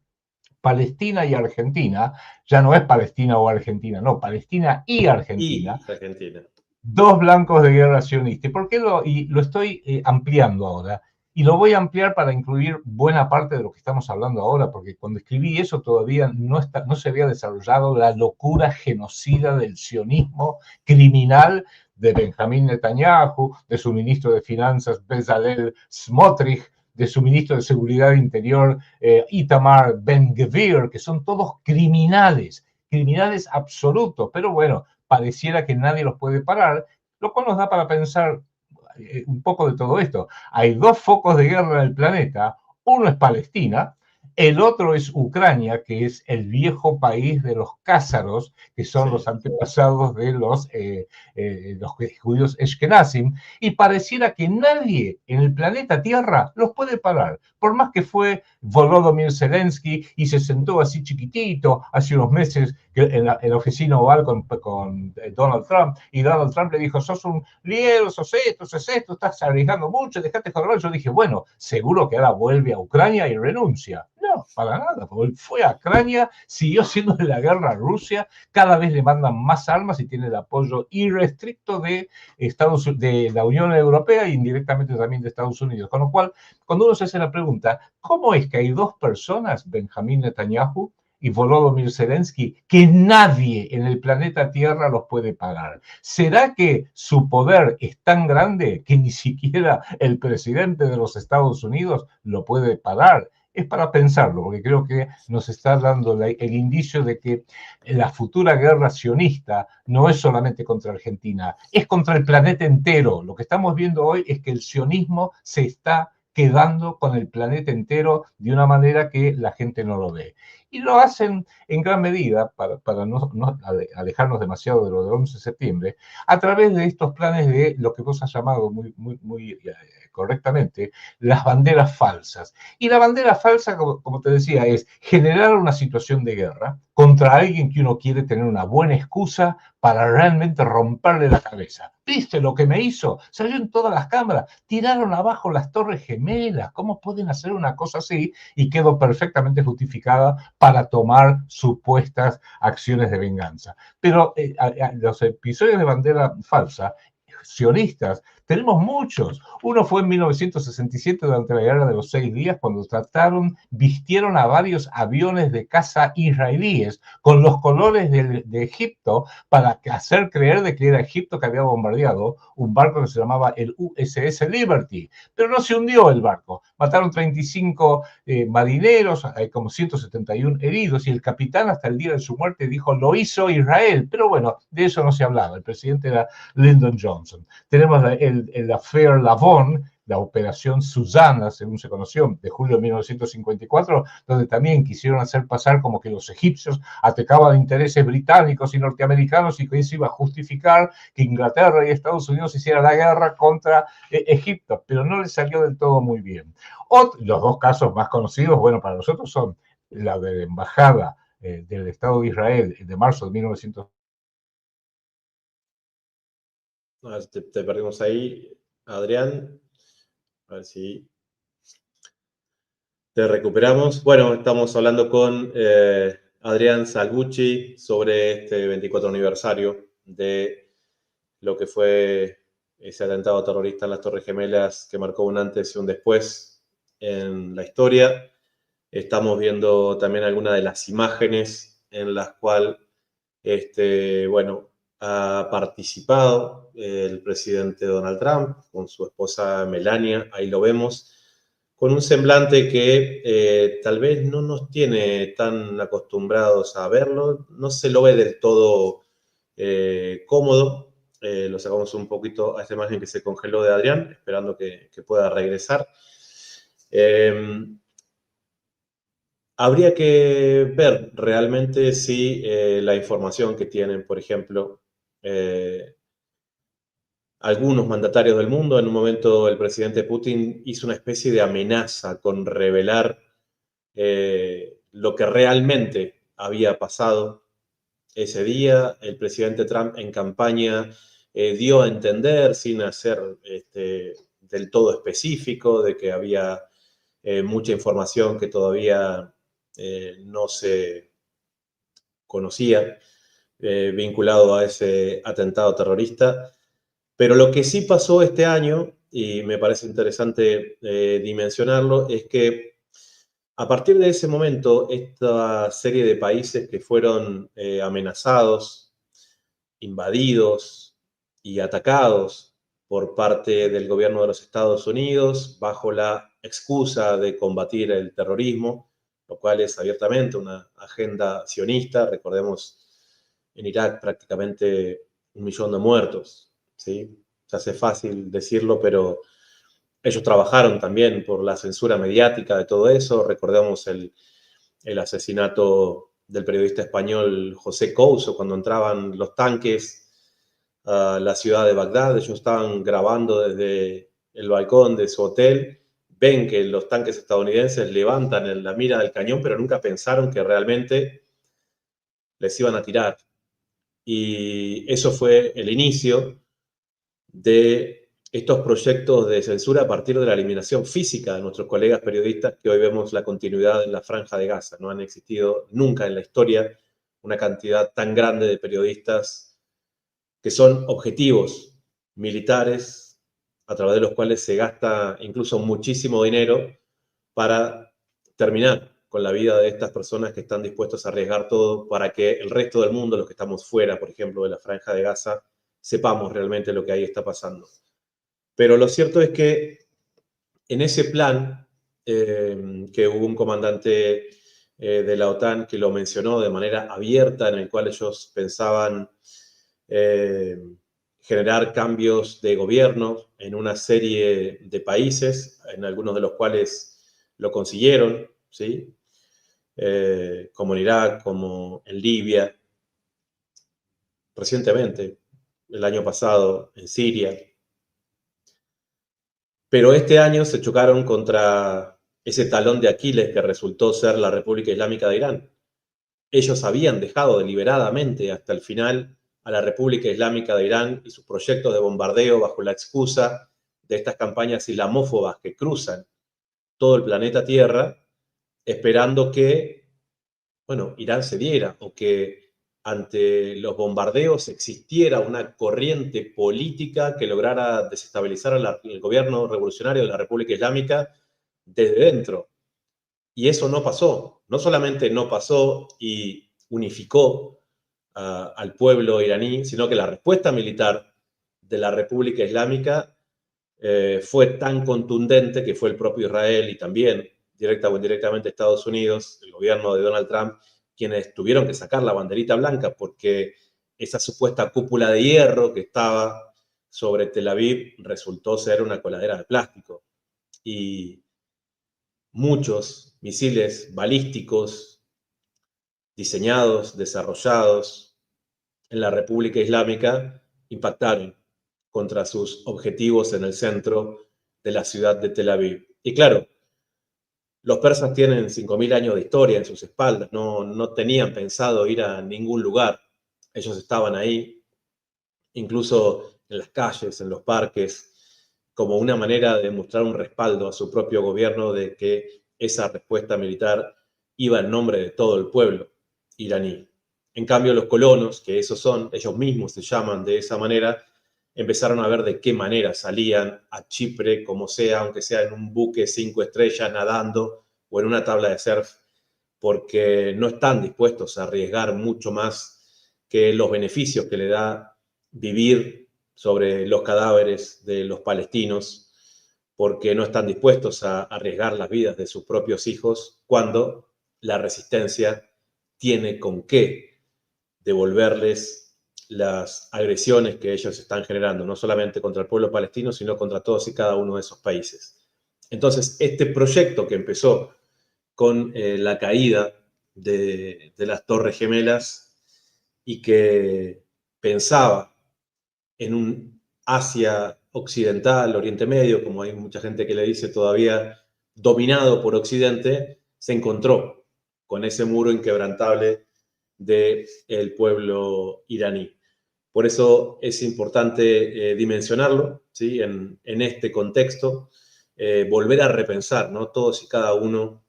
Palestina y Argentina, ya no es Palestina o Argentina, no, Palestina y Argentina, Y Argentina. dos blancos de guerra sionista. ¿Y por qué lo estoy ampliando ahora? Y lo voy a ampliar para incluir buena parte de lo que estamos hablando ahora, porque cuando escribí eso todavía no se había desarrollado la locura genocida del sionismo criminal de Benjamín Netanyahu, de su ministro de Finanzas Bezalel Smotrich, de su ministro de Seguridad Interior Itamar Ben-Gvir, que son todos criminales absolutos, pero bueno, pareciera que nadie los puede parar, lo cual nos da para pensar un poco de todo esto. Hay dos focos de guerra en el planeta, uno es Palestina El otro es Ucrania, que es el viejo país de los cázaros, que son los antepasados de los judíos Ashkenazim, y pareciera que nadie en el planeta Tierra los puede parar. Por más que fue Volodymyr Zelensky y se sentó así chiquitito hace unos meses en la oficina oval con Donald Trump, y Donald Trump le dijo, sos un líder, sos esto, estás arriesgando mucho, dejate joder. Yo dije, bueno, seguro que ahora vuelve a Ucrania y renuncia. No, para nada. Fue a Ucrania, siguió siendo de la guerra a Rusia, cada vez le mandan más armas y tiene el apoyo irrestricto de la Unión Europea e indirectamente también de Estados Unidos. Con lo cual, cuando uno se hace la pregunta, ¿cómo es que hay dos personas, Benjamín Netanyahu y Volodymyr Zelensky, que nadie en el planeta Tierra los puede parar? ¿Será que su poder es tan grande que ni siquiera el presidente de los Estados Unidos lo puede parar? Es para pensarlo, porque creo que nos está dando el indicio de que la futura guerra sionista no es solamente contra Argentina, es contra el planeta entero. Lo que estamos viendo hoy es que el sionismo se está quedando con el planeta entero de una manera que la gente no lo ve. Y lo hacen en gran medida, para no alejarnos demasiado de lo del 11 de septiembre, a través de estos planes de lo que vos has llamado muy correctamente las banderas falsas. Y la bandera falsa, como te decía, es generar una situación de guerra contra alguien que uno quiere tener una buena excusa para realmente romperle la cabeza. ¿Viste lo que me hizo? Salió en todas las cámaras, tiraron abajo las Torres Gemelas. ¿Cómo pueden hacer una cosa así? Y quedó perfectamente justificada para tomar supuestas acciones de venganza. Pero los episodios de bandera falsa sionistas, tenemos muchos. Uno fue en 1967 durante la Guerra de los 6 Días, cuando vistieron a varios aviones de caza israelíes con los colores de Egipto para hacer creer de que era Egipto que había bombardeado un barco que se llamaba el USS Liberty. Pero no se hundió el barco. Mataron 35 marineros, hay como 171 heridos, y el capitán hasta el día de su muerte dijo, lo hizo Israel. Pero bueno, de eso no se hablaba. El presidente era Lyndon Johnson. Tenemos el affair Lavon, la operación Susana, según se conoció, de julio de 1954, donde también quisieron hacer pasar como que los egipcios atacaban intereses británicos y norteamericanos y que eso iba a justificar que Inglaterra y Estados Unidos hicieran la guerra contra Egipto, pero no les salió del todo muy bien. Los dos casos más conocidos, bueno, para nosotros son la de la embajada del Estado de Israel de marzo de 1900. Te perdimos ahí, Adrián. A ver si te recuperamos. Bueno, estamos hablando con Adrián Salvucci sobre este 24 aniversario de lo que fue ese atentado terrorista en las Torres Gemelas que marcó un antes y un después en la historia. Estamos viendo también algunas de las imágenes en las cuales bueno, ha participado el presidente Donald Trump con su esposa Melania, ahí lo vemos, con un semblante que tal vez no nos tiene tan acostumbrados a verlo, no se lo ve del todo cómodo. Lo sacamos un poquito a esta imagen que se congeló de Adrián, esperando que pueda regresar. Habría que ver realmente si la información que tienen, por ejemplo, algunos mandatarios del mundo, en un momento el presidente Putin hizo una especie de amenaza con revelar lo que realmente había pasado ese día. El presidente Trump en campaña dio a entender, sin hacer del todo específico, de que había mucha información que todavía no se conocía vinculado a ese atentado terrorista. Pero lo que sí pasó este año, y me parece interesante dimensionarlo, es que a partir de ese momento, esta serie de países que fueron amenazados, invadidos y atacados por parte del gobierno de los Estados Unidos bajo la excusa de combatir el terrorismo, lo cual es abiertamente una agenda sionista. Recordemos, en Irak prácticamente 1 millón de muertos, ¿sí? Se hace fácil decirlo, pero Ellos trabajaron también por la censura mediática de todo eso. Recordamos el asesinato del periodista español José Couso cuando entraban los tanques a la ciudad de Bagdad. Ellos estaban grabando desde el balcón de su hotel. Ven que los tanques estadounidenses levantan la mira del cañón, pero nunca pensaron que realmente les iban a tirar. Y eso fue el inicio de estos proyectos de censura a partir de la eliminación física de nuestros colegas periodistas, que hoy vemos la continuidad en la Franja de Gaza. No han existido nunca en la historia una cantidad tan grande de periodistas que son objetivos militares a través de los cuales se gasta incluso muchísimo dinero para terminar con la vida de estas personas que están dispuestos a arriesgar todo para que el resto del mundo, los que estamos fuera, por ejemplo, de la Franja de Gaza, sepamos realmente lo que ahí está pasando. Pero lo cierto es que en ese plan, que hubo un comandante de la OTAN que lo mencionó de manera abierta, en el cual ellos pensaban generar cambios de gobierno en una serie de países, en algunos de los cuales lo consiguieron, ¿sí? Como en Irak, como en Libia, recientemente, el año pasado, en Siria. Pero este año se chocaron contra ese talón de Aquiles que resultó ser la República Islámica de Irán. Ellos habían dejado deliberadamente hasta el final a la República Islámica de Irán y sus proyectos de bombardeo bajo la excusa de estas campañas islamófobas que cruzan todo el planeta Tierra, esperando que, bueno, Irán cediera o que ante los bombardeos existiera una corriente política que lograra desestabilizar el gobierno revolucionario de la República Islámica desde dentro. Y eso no pasó. No solamente no pasó y unificó al pueblo iraní, sino que la respuesta militar de la República Islámica fue tan contundente que fue el propio Israel y también directa o indirectamente Estados Unidos, el gobierno de Donald Trump, quienes tuvieron que sacar la banderita blanca porque esa supuesta cúpula de hierro que estaba sobre Tel Aviv resultó ser una coladera de plástico. Y muchos misiles balísticos diseñados, desarrollados en la República Islámica impactaron contra sus objetivos en el centro de la ciudad de Tel Aviv. Y claro, los persas tienen 5.000 años de historia en sus espaldas, no tenían pensado ir a ningún lugar. Ellos estaban ahí, incluso en las calles, en los parques, como una manera de mostrar un respaldo a su propio gobierno de que esa respuesta militar iba en nombre de todo el pueblo iraní. En cambio, los colonos, que esos son, ellos mismos se llaman de esa manera, empezaron a ver de qué manera salían a Chipre, como sea, aunque sea en un buque 5 estrellas nadando o en una tabla de surf, porque no están dispuestos a arriesgar mucho más que los beneficios que le da vivir sobre los cadáveres de los palestinos, porque no están dispuestos a arriesgar las vidas de sus propios hijos cuando la resistencia tiene con qué devolverles las agresiones que ellos están generando, no solamente contra el pueblo palestino, sino contra todos y cada uno de esos países. Entonces, este proyecto que empezó con la caída de las Torres Gemelas y que pensaba en un Asia occidental, Oriente Medio, como hay mucha gente que le dice todavía, dominado por Occidente, se encontró con ese muro inquebrantable del pueblo iraní. Por eso es importante dimensionarlo, ¿sí? En este contexto, volver a repensar, ¿no? Todos y cada uno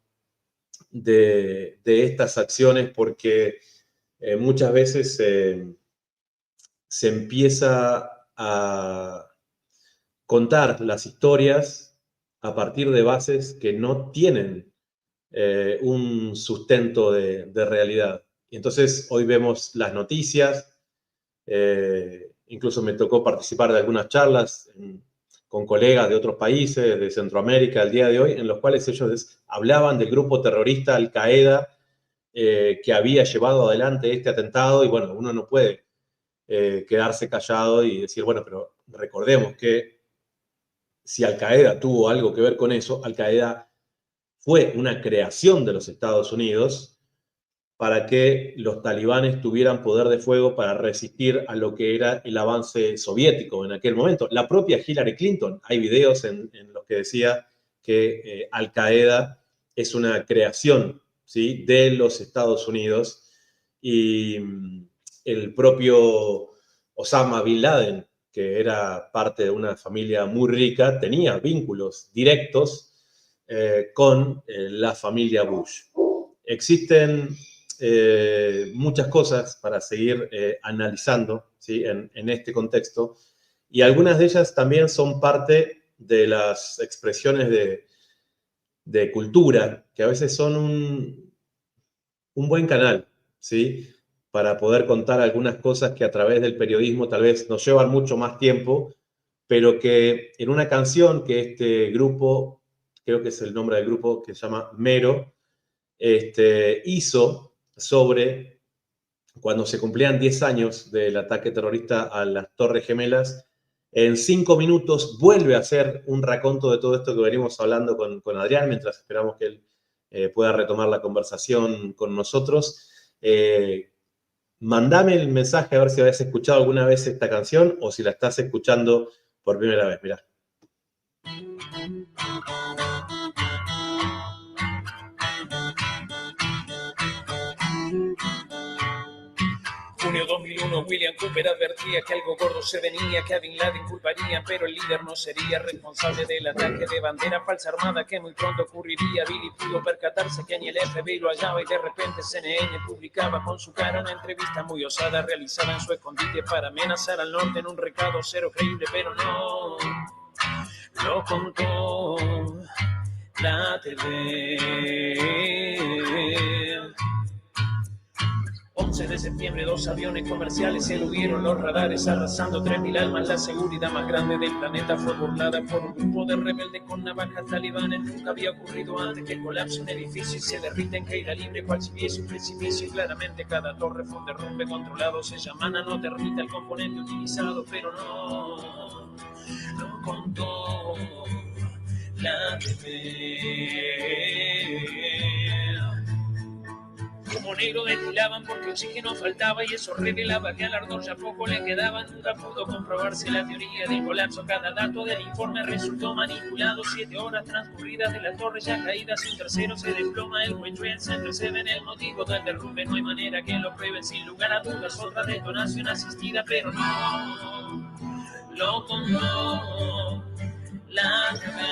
de estas acciones, porque muchas veces se empieza a contar las historias a partir de bases que no tienen un sustento de realidad. Y entonces hoy vemos las noticias, incluso me tocó participar de algunas charlas con colegas de otros países, de Centroamérica, el día de hoy, en los cuales ellos hablaban del grupo terrorista Al-Qaeda que había llevado adelante este atentado, y bueno, uno no puede quedarse callado y decir, bueno, pero recordemos que si Al Qaeda tuvo algo que ver con eso. Al Qaeda fue una creación de los Estados Unidos para que los talibanes tuvieran poder de fuego para resistir a lo que era el avance soviético en aquel momento. La propia Hillary Clinton, hay videos en los que decía que Al Qaeda es una creación, ¿sí?, de los Estados Unidos, y el propio Osama Bin Laden, que era parte de una familia muy rica, tenía vínculos directos con la familia Bush. Existen muchas cosas para seguir analizando, ¿sí?, en este contexto, y algunas de ellas también son parte de las expresiones de cultura, que a veces son un buen canal, ¿sí?, para poder contar algunas cosas que a través del periodismo tal vez nos llevan mucho más tiempo, pero que en una canción que este grupo, creo que es el nombre del grupo, que se llama Mero, hizo sobre cuando se cumplían 10 años del ataque terrorista a las Torres Gemelas. En 5 minutos vuelve a hacer un raconto de todo esto que venimos hablando con Adrián, mientras esperamos que él pueda retomar la conversación con nosotros. Mandame el mensaje a ver si habías escuchado alguna vez esta canción o si la estás escuchando por primera vez. Mirá. Junio 2001, William Cooper advertía que algo gordo se venía, que a Bin Laden culparían, pero el líder no sería responsable del ataque de bandera falsa armada que muy pronto ocurriría. Billy pudo percatarse que ni el FBI lo hallaba y de repente CNN publicaba con su cara una entrevista muy osada realizada en su escondite para amenazar al norte en un recado cero creíble, pero no lo contó la TV. 11 de septiembre, 2 aviones comerciales eludieron los radares, arrasando 3.000 almas. La seguridad más grande del planeta fue burlada por un grupo de rebeldes con navajas talibanes. Nunca había ocurrido antes que colapse un edificio y se derrita en caída libre, cual si viese un precipicio. Claramente cada torre fue un derrumbe controlado. Se llama nanotermita el componente utilizado, pero no contó la TV. Humo negro destilaban porque oxígeno faltaba y eso revelaba que al ardor ya poco le quedaba. Nunca pudo comprobarse la teoría del colapso. Cada dato del informe resultó manipulado. 7 horas transcurridas de la torre ya caída. Sin tercero se desploma el World Trade Center. Se ven el motivo del derrumbe. No hay manera que lo prueben. Sin lugar a dudas, otra detonación asistida, pero no lo contó la TV.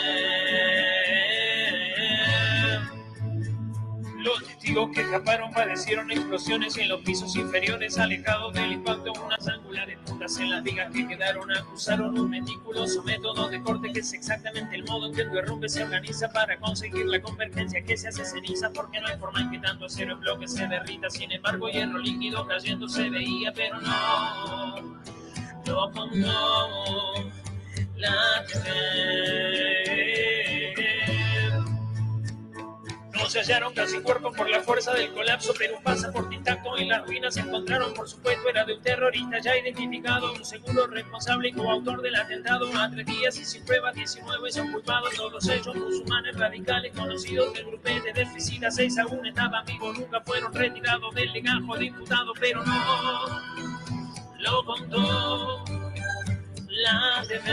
Los testigos que escaparon padecieron explosiones en los pisos inferiores, alejados del impacto. Unas angulares puntas en las vigas que quedaron acusaron un meticuloso método de corte, que es exactamente el modo en que el derrumbe se organiza para conseguir la convergencia que se hace ceniza, porque no hay forma en que tanto acero en bloque se derrita. Sin embargo, hierro líquido cayendo se veía, pero no lo contó la TV. No se hallaron casi cuerpos por la fuerza del colapso, pero un pasaporte intacto en las ruinas se encontraron. Por supuesto era de un terrorista ya identificado, un seguro responsable y coautor del atentado. A 3 días y sin pruebas, 19 son culpados, todos ellos musulmanes radicales conocidos del grupete de suicidas. 6 aún estaban vivos, nunca fueron retirados del legajo de imputado, pero no lo contó la TV.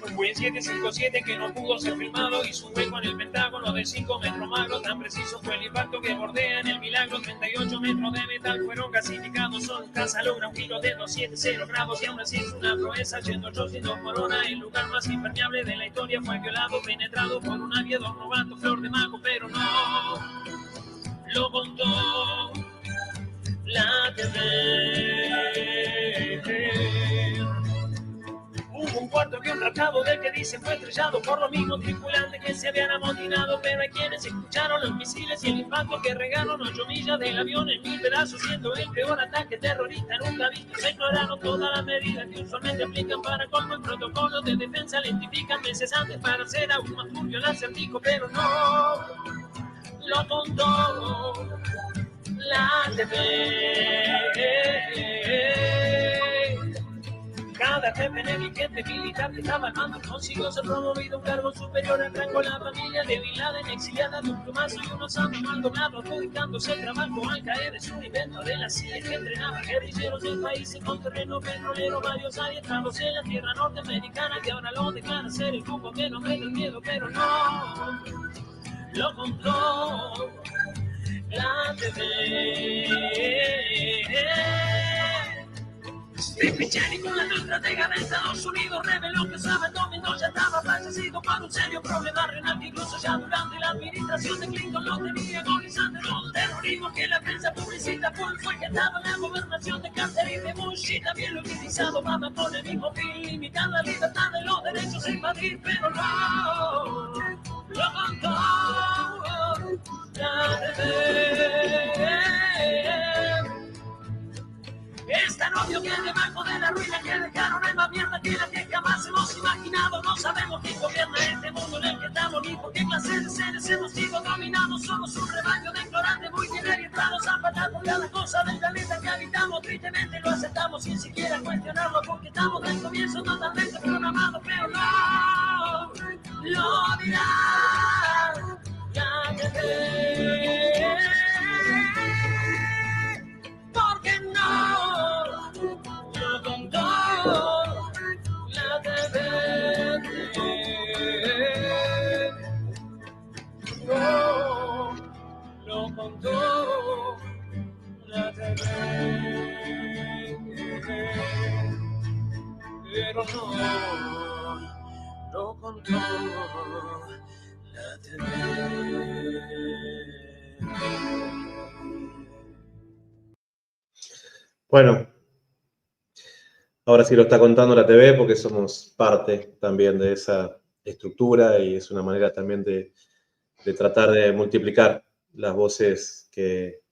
Un Boeing 757 que no pudo ser filmado hizo un hueco en el Pentágono de 5 metros magros. Tan preciso fue el impacto que bordea en el milagro. 38 metros de metal fueron gasificados. Solo casa logra un giro de 270 grados y aún así es una proeza. Yendo 800 por hora, el lugar más impermeable de la historia fue violado, penetrado por un aviador novato, flor de mago, pero no lo contó la TV. Hubo un cuarto avión raptado del que dicen fue estrellado por los mismos tripulantes que se habían amotinado, pero hay quienes escucharon los misiles y el impacto que regaron 8 millas del avión en 1000 pedazos, siendo el peor ataque terrorista nunca visto. Se ignoraron todas las medidas que usualmente aplican para colmo el protocolo de defensa, le identifican meses antes para hacer aún más turbio el acertijo, pero no lo contó la TV. Cada jefe negligente militar que estaba al mando consiguió ser promovido a un cargo superior al rango. La familia de Bin Laden exiliada de un plumazo y unos años mal doblado, adjudicándose el trabajo al caer. Es un invento de la CIA que entrenaba guerrilleros del país con terreno petrolero. Varios adiestrados en la tierra norteamericana que ahora lo declara ser el grupo que no mete el miedo, pero no lo contó la TV. Steve Cheney, con la estratega de Estados Unidos, reveló que Samuel Domingo ya estaba fallecido por un serio problema renal que incluso ya durante la administración de Clinton lo tenía agonizante. Todo el terrorismo que la prensa publicita fue que estaba en la gobernación de Carter y de Bush, y también lo utilizado Obama con el mismo fin, limitar la libertad de los derechos en Madrid, pero no lo contó la TV. Es tan obvio que debajo de la ruina que dejaron hay más mierda que la que jamás hemos imaginado. No sabemos quién gobierna este mundo en el que estamos, ni por qué clase de seres hemos sido dominados. Somos un rebaño de ignorantes muy bien orientados a matar por cada cosa del planeta que habitamos. Tristemente lo aceptamos sin siquiera cuestionarlo, porque estamos del comienzo totalmente programados, pero no lo dirá la TV. Porque no lo contó la TV. No lo contó la TV. Pero no lo contó la TV. Bueno, ahora sí lo está contando la TV porque somos parte también de esa estructura y es una manera también de tratar de multiplicar las voces que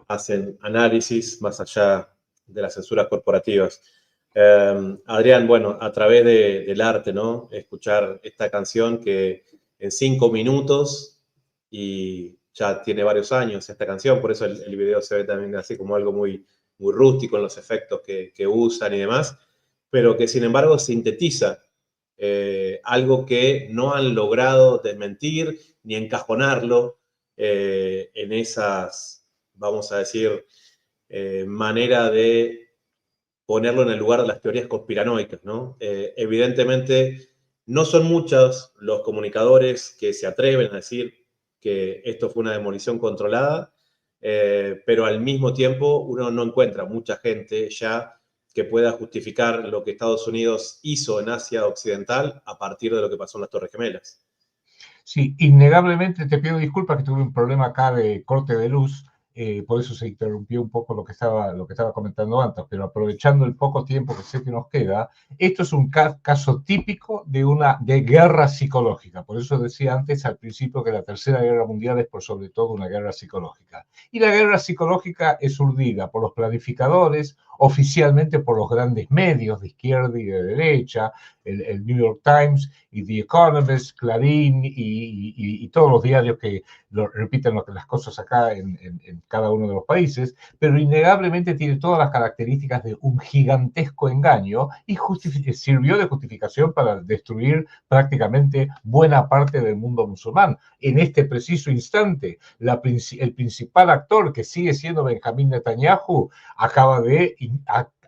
hacen análisis más allá de las censuras corporativas. Adrián, bueno, a través del arte, ¿no? Escuchar esta canción que en 5 minutos, y ya tiene varios años esta canción, por eso el video se ve también así como algo muy rústico en los efectos que usan y demás, pero que sin embargo sintetiza algo que no han logrado desmentir ni encajonarlo en esas, vamos a decir, manera de ponerlo en el lugar de las teorías conspiranoicas, ¿no? Evidentemente, no son muchos los comunicadores que se atreven a decir que esto fue una demolición controlada, pero al mismo tiempo uno no encuentra mucha gente ya que pueda justificar lo que Estados Unidos hizo en Asia Occidental a partir de lo que pasó en las Torres Gemelas. Sí, innegablemente te pido disculpas que tuve un problema acá de corte de luz, por eso se interrumpió un poco lo que estaba comentando antes, pero aprovechando el poco tiempo que sé que nos queda, esto es un caso típico de guerra psicológica. Por eso decía antes al principio que la Tercera Guerra Mundial es por sobre todo una guerra psicológica. Y la guerra psicológica es urdida por los planificadores, oficialmente por los grandes medios de izquierda y de derecha, el New York Times y The Economist, Clarín y todos los diarios que repiten las cosas acá en cada uno de los países, pero innegablemente tiene todas las características de un gigantesco engaño y sirvió de justificación para destruir prácticamente buena parte del mundo musulmán. En este preciso instante, el principal actor, que sigue siendo Benjamín Netanyahu, acaba de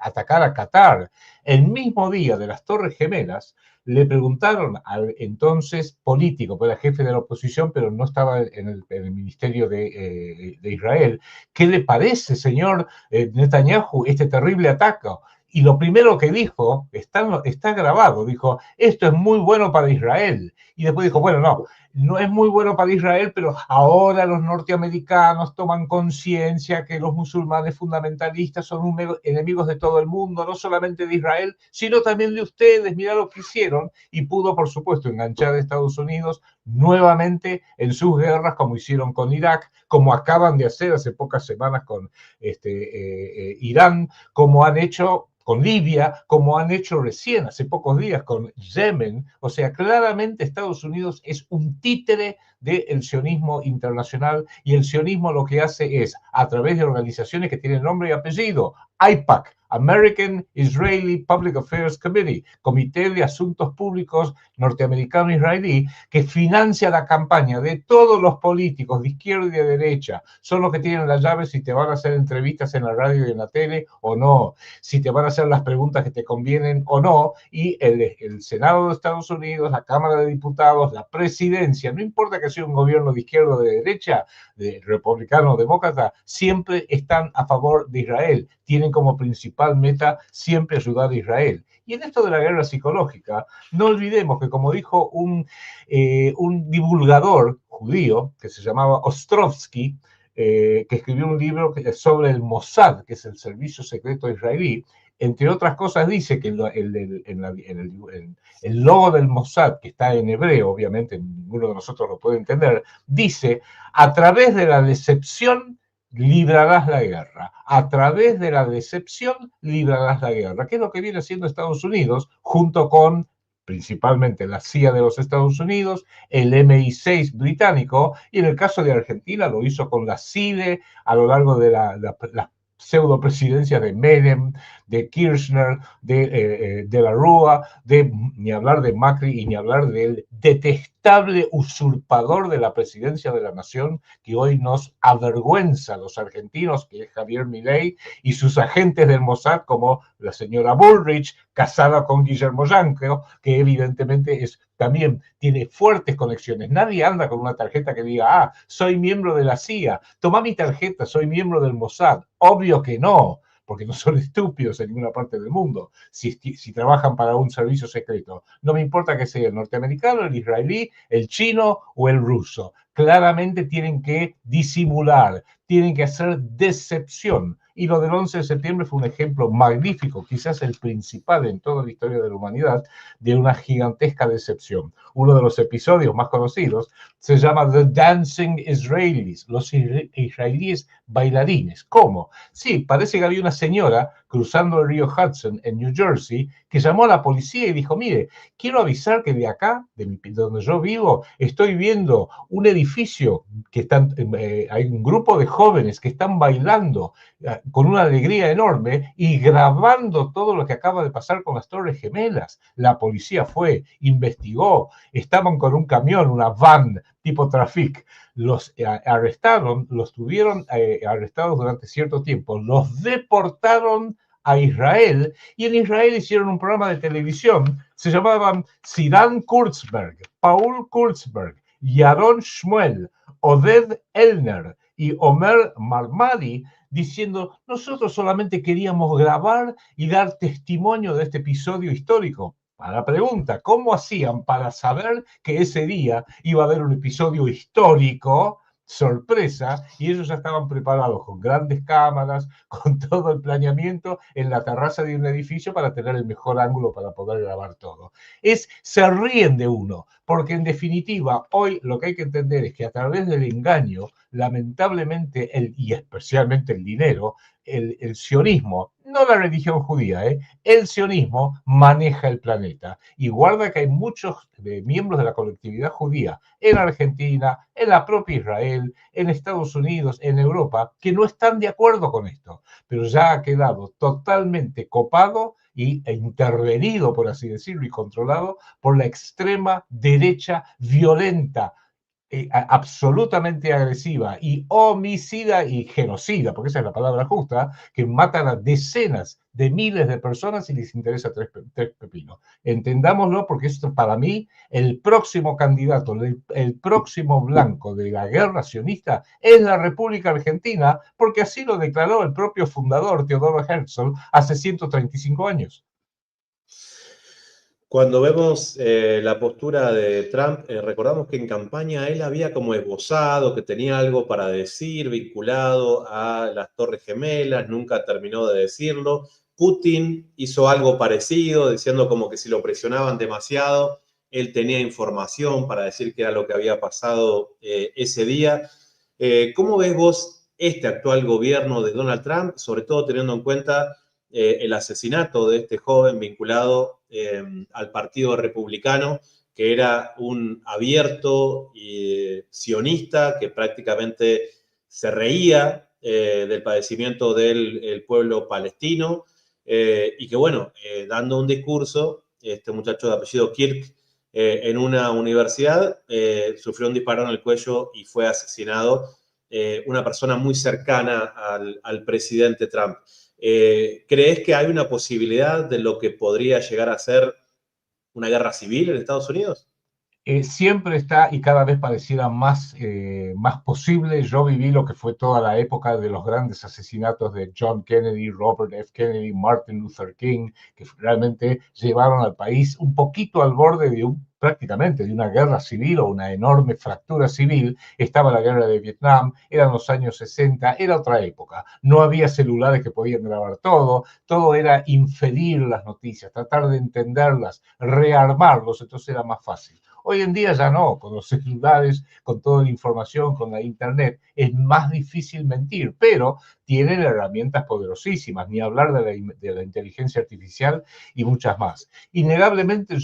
atacar a Qatar. El mismo día de las Torres Gemelas, le preguntaron al entonces político, pues era jefe de la oposición, pero no estaba en el ministerio de Israel, ¿qué le parece, señor Netanyahu, este terrible ataque? Y lo primero que dijo, está grabado, dijo, esto es muy bueno para Israel. Y después dijo, bueno, no es muy bueno para Israel, pero ahora los norteamericanos toman conciencia que los musulmanes fundamentalistas son enemigos de todo el mundo, no solamente de Israel, sino también de ustedes. Mira lo que hicieron. Y pudo, por supuesto, enganchar a Estados Unidos nuevamente en sus guerras, como hicieron con Irak, como acaban de hacer hace pocas semanas con Irán, como han hecho con Libia, como han hecho recién, hace pocos días, con Yemen. O sea, claramente Estados Unidos es un títere del sionismo internacional, y el sionismo lo que hace es, a través de organizaciones que tienen nombre y apellido, AIPAC, American Israeli Public Affairs Committee, Comité de Asuntos Públicos norteamericano-israelí, que financia la campaña de todos los políticos de izquierda y de derecha. Son los que tienen las llaves si te van a hacer entrevistas en la radio y en la tele o no, si te van a hacer las preguntas que te convienen o no, y el Senado de Estados Unidos, la Cámara de Diputados, la presidencia, no importa que sea un gobierno de izquierda o de derecha, de republicano o demócrata, siempre están a favor de Israel, tienen como principal meta siempre ayudar a Israel. Y en esto de la guerra psicológica, no olvidemos que, como dijo un divulgador judío que se llamaba Ostrovsky, que escribió un libro sobre el Mossad, que es el servicio secreto israelí, entre otras cosas dice que el logo del Mossad, que está en hebreo, obviamente ninguno de nosotros lo puede entender, dice: a través de la decepción librarás la guerra. A través de la decepción librarás la guerra, que es lo que viene haciendo Estados Unidos junto con principalmente la CIA de los Estados Unidos, el MI6 británico, y en el caso de Argentina lo hizo con la CIDE a lo largo de la pseudo presidencia de Menem, de Kirchner, de la Rúa, ni hablar de Macri y ni hablar del detestable usurpador de la presidencia de la nación que hoy nos avergüenza a los argentinos, que es Javier Milei, y sus agentes del Mossad como la señora Bullrich, casada con Guillermo Yanco, que evidentemente también tiene fuertes conexiones. Nadie anda con una tarjeta que diga: soy miembro de la CIA, toma mi tarjeta, soy miembro del Mossad. Obvio que no, porque no son estúpidos en ninguna parte del mundo si trabajan para un servicio secreto. No me importa que sea el norteamericano, el israelí, el chino o el ruso. Claramente tienen que disimular, tienen que hacer decepción. Y lo del 11 de septiembre fue un ejemplo magnífico, quizás el principal en toda la historia de la humanidad, de una gigantesca decepción. Uno de los episodios más conocidos se llama The Dancing Israelis, los israelíes bailarines. ¿Cómo? Sí, parece que había una señora cruzando el río Hudson en New Jersey que llamó a la policía y dijo: mire, quiero avisar que de acá, de donde yo vivo, estoy viendo un edificio que hay un grupo de jóvenes que están bailando con una alegría enorme y grabando todo lo que acaba de pasar con las Torres Gemelas. La policía fue, investigó, estaban con un camión, una van tipo Traffic, los arrestaron, los tuvieron arrestados durante cierto tiempo, los deportaron a Israel, y en Israel hicieron un programa de televisión, se llamaban Sidan Kurzberg, Paul Kurzberg, Yaron Shmuel, Oded Elner y Omer Marmadi, diciendo: nosotros solamente queríamos grabar y dar testimonio de este episodio histórico. A la pregunta, ¿cómo hacían para saber que ese día iba a haber un episodio histórico? Sorpresa, y ellos ya estaban preparados con grandes cámaras, con todo el planeamiento en la terraza de un edificio para tener el mejor ángulo para poder grabar todo. Se ríen de uno, porque en definitiva hoy lo que hay que entender es que a través del engaño, lamentablemente, y especialmente el dinero, el sionismo, no la religión judía, el sionismo maneja el planeta. Y guarda que hay muchos miembros de la colectividad judía en Argentina, en la propia Israel, en Estados Unidos, en Europa, que no están de acuerdo con esto, pero ya ha quedado totalmente copado e intervenido, por así decirlo, y controlado por la extrema derecha violenta, absolutamente agresiva y homicida y genocida, porque esa es la palabra justa, que matan a decenas de miles de personas y les interesa tres pepinos. Entendámoslo, porque esto, para mí, el próximo candidato, el próximo blanco de la guerra sionista es la República Argentina, porque así lo declaró el propio fundador, Teodoro Herzl, hace 135 años. Cuando vemos la postura de Trump, recordamos que en campaña él había como esbozado que tenía algo para decir vinculado a las Torres Gemelas, nunca terminó de decirlo. Putin hizo algo parecido, diciendo como que si lo presionaban demasiado, él tenía información para decir qué era lo que había pasado ese día. ¿Cómo ves vos este actual gobierno de Donald Trump, sobre todo teniendo en cuenta el asesinato de este joven vinculado al Partido Republicano, que era un abierto sionista que prácticamente se reía del padecimiento del pueblo palestino? y que bueno, dando un discurso, este muchacho de apellido Kirk, en una universidad, sufrió un disparo en el cuello y fue asesinado una persona muy cercana al presidente Trump. ¿Crees que hay una posibilidad de lo que podría llegar a ser una guerra civil en Estados Unidos? Siempre está y cada vez pareciera más posible. Yo viví lo que fue toda la época de los grandes asesinatos de John Kennedy, Robert F. Kennedy, Martin Luther King, que realmente llevaron al país un poquito al borde de prácticamente de una guerra civil o una enorme fractura civil. Estaba la guerra de Vietnam, eran los años 60, era otra época. No había celulares que podían grabar todo era inferir las noticias, tratar de entenderlas, rearmarlos, entonces era más fácil. Hoy en día ya no, con los celulares, con toda la información, con la internet, es más difícil mentir, pero tienen herramientas poderosísimas, ni hablar de la inteligencia artificial y muchas más. Innegablemente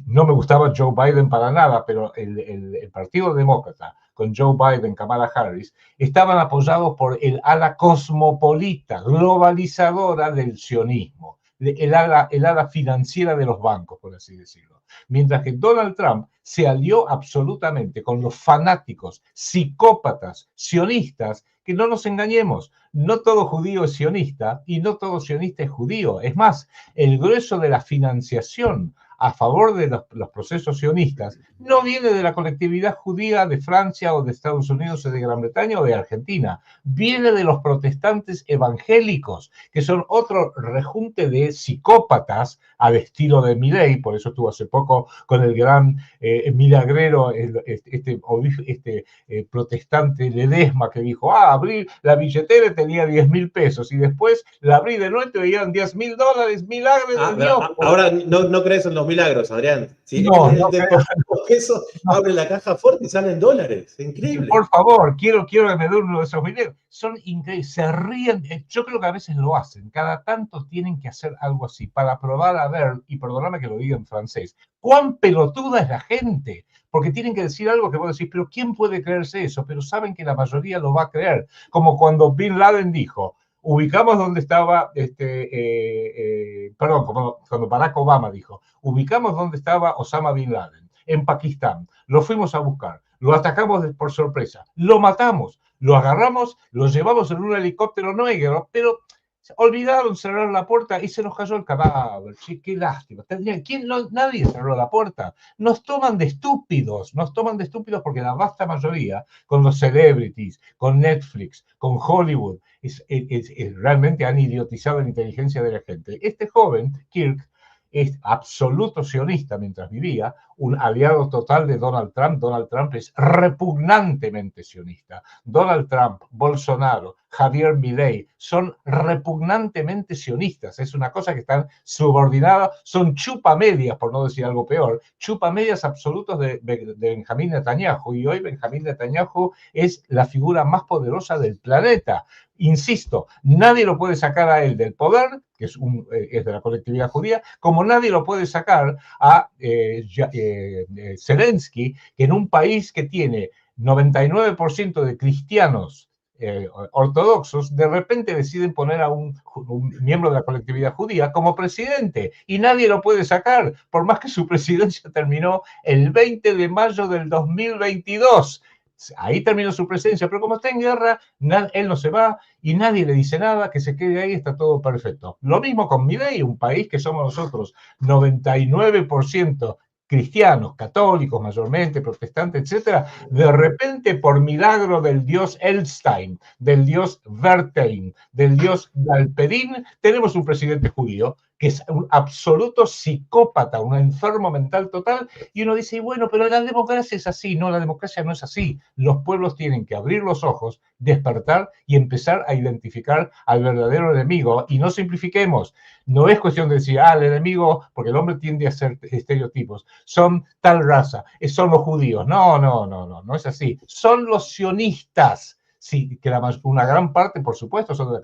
no me gustaba Joe Biden para nada, pero el Partido Demócrata con Joe Biden, Kamala Harris, estaban apoyados por el ala cosmopolita, globalizadora del sionismo, el ala financiera de los bancos, por así decirlo. Mientras que Donald Trump se alió absolutamente con los fanáticos, psicópatas, sionistas, que no nos engañemos, no todo judío es sionista y no todo sionista es judío. Es más, el grueso de la financiación a favor de los procesos sionistas no viene de la colectividad judía de Francia o de Estados Unidos o de Gran Bretaña o de Argentina, viene de los protestantes evangélicos, que son otro rejunte de psicópatas al estilo de Milei. Por eso estuvo hace poco con el gran milagrero, protestante Ledesma, que dijo, abrí la billetera y tenía 10.000 pesos, y después la abrí de nuevo y veían $10.000, milagro de Dios. Ahora no crees en los milagros, Adrián. ¿Sí? No, pesos, abre la caja fuerte y salen dólares. Increíble. Por favor, quiero que me dé uno de esos videos. Son increíbles, se ríen. Yo creo que a veces lo hacen. Cada tanto tienen que hacer algo así para probar a ver, y perdóname que lo diga en francés, cuán pelotuda es la gente. Porque tienen que decir algo que vos decís, pero ¿quién puede creerse eso? Pero saben que la mayoría lo va a creer. Como cuando Bin Laden dijo, ubicamos donde estaba, como cuando Barack Obama dijo, ubicamos donde estaba Osama Bin Laden, en Pakistán, lo fuimos a buscar, lo atacamos por sorpresa, lo matamos, lo agarramos, lo llevamos en un helicóptero negro, pero olvidaron cerrar la puerta y se nos cayó el cadáver. Sí, qué lástima. Nadie cerró la puerta. Nos toman de estúpidos porque la vasta mayoría, con los celebrities, con Netflix, con Hollywood, realmente han idiotizado la inteligencia de la gente. Este joven, Kirk, es absoluto sionista mientras vivía, un aliado total de Donald Trump. Donald Trump es repugnantemente sionista. Donald Trump, Bolsonaro, Javier Milei son repugnantemente sionistas. Es una cosa que están subordinadas, son chupamedias, por no decir algo peor, chupamedias absolutos de Benjamín Netanyahu. Y hoy Benjamín Netanyahu es la figura más poderosa del planeta. Insisto, nadie lo puede sacar a él del poder, que es de la colectividad judía, como nadie lo puede sacar a Zelensky, que en un país que tiene 99% de cristianos ortodoxos, de repente deciden poner a un miembro de la colectividad judía como presidente y nadie lo puede sacar, por más que su presidencia terminó el 20 de mayo del 2022. Ahí terminó su presencia, pero como está en guerra, él no se va y nadie le dice nada, que se quede ahí, está todo perfecto. Lo mismo con Milei, un país que somos nosotros 99% cristianos, católicos mayormente, protestantes, etcétera, de repente por milagro del dios Elstein, del dios Vertein, del dios Galperín, tenemos un presidente judío que es un absoluto psicópata, un enfermo mental total, y uno dice, bueno, pero la democracia es así. No, la democracia no es así. Los pueblos tienen que abrir los ojos, despertar y empezar a identificar al verdadero enemigo, y no simplifiquemos. No es cuestión de decir, el enemigo, porque el hombre tiende a hacer estereotipos, son tal raza, son los judíos. No es así. Son los sionistas. Sí, que una gran parte, por supuesto, son de la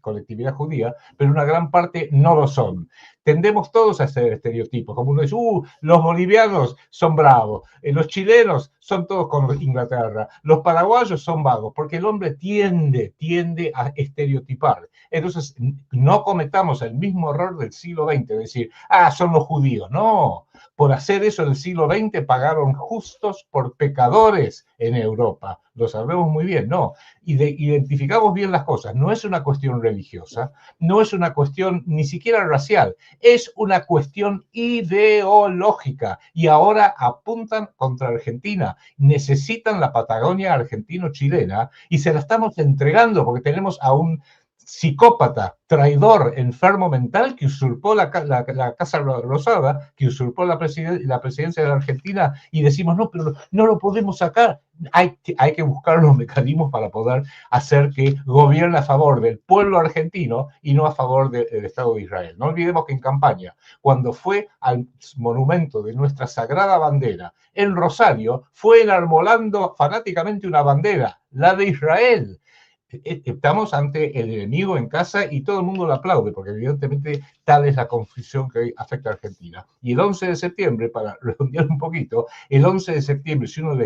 colectividad judía, pero una gran parte no lo son. Tendemos todos a hacer estereotipos, como uno dice, los bolivianos son bravos, los chilenos son todos con Inglaterra, los paraguayos son vagos, porque el hombre tiende a estereotipar. Entonces, no cometamos el mismo error del siglo XX, de decir, son los judíos. No, por hacer eso en el siglo XX pagaron justos por pecadores en Europa. Lo sabemos muy bien, ¿no? Identificamos bien las cosas. No es una cuestión religiosa, no es una cuestión ni siquiera racial, es una cuestión ideológica. Y ahora apuntan contra Argentina. Necesitan la Patagonia argentino-chilena y se la estamos entregando porque tenemos a un psicópata, traidor, enfermo mental que usurpó la Casa Rosada, que usurpó la presidencia de la Argentina y decimos, no, pero no lo podemos sacar. Hay que buscar los mecanismos para poder hacer que gobierne a favor del pueblo argentino y no a favor del Estado de Israel. No olvidemos que en campaña, cuando fue al monumento de nuestra sagrada bandera en Rosario, fue enarbolando fanáticamente una bandera, la de Israel. Estamos ante el enemigo en casa y todo el mundo lo aplaude, porque evidentemente tal es la confusión que hoy afecta a Argentina. Y el 11 de septiembre, para redondear un poquito, el 11 de septiembre, si uno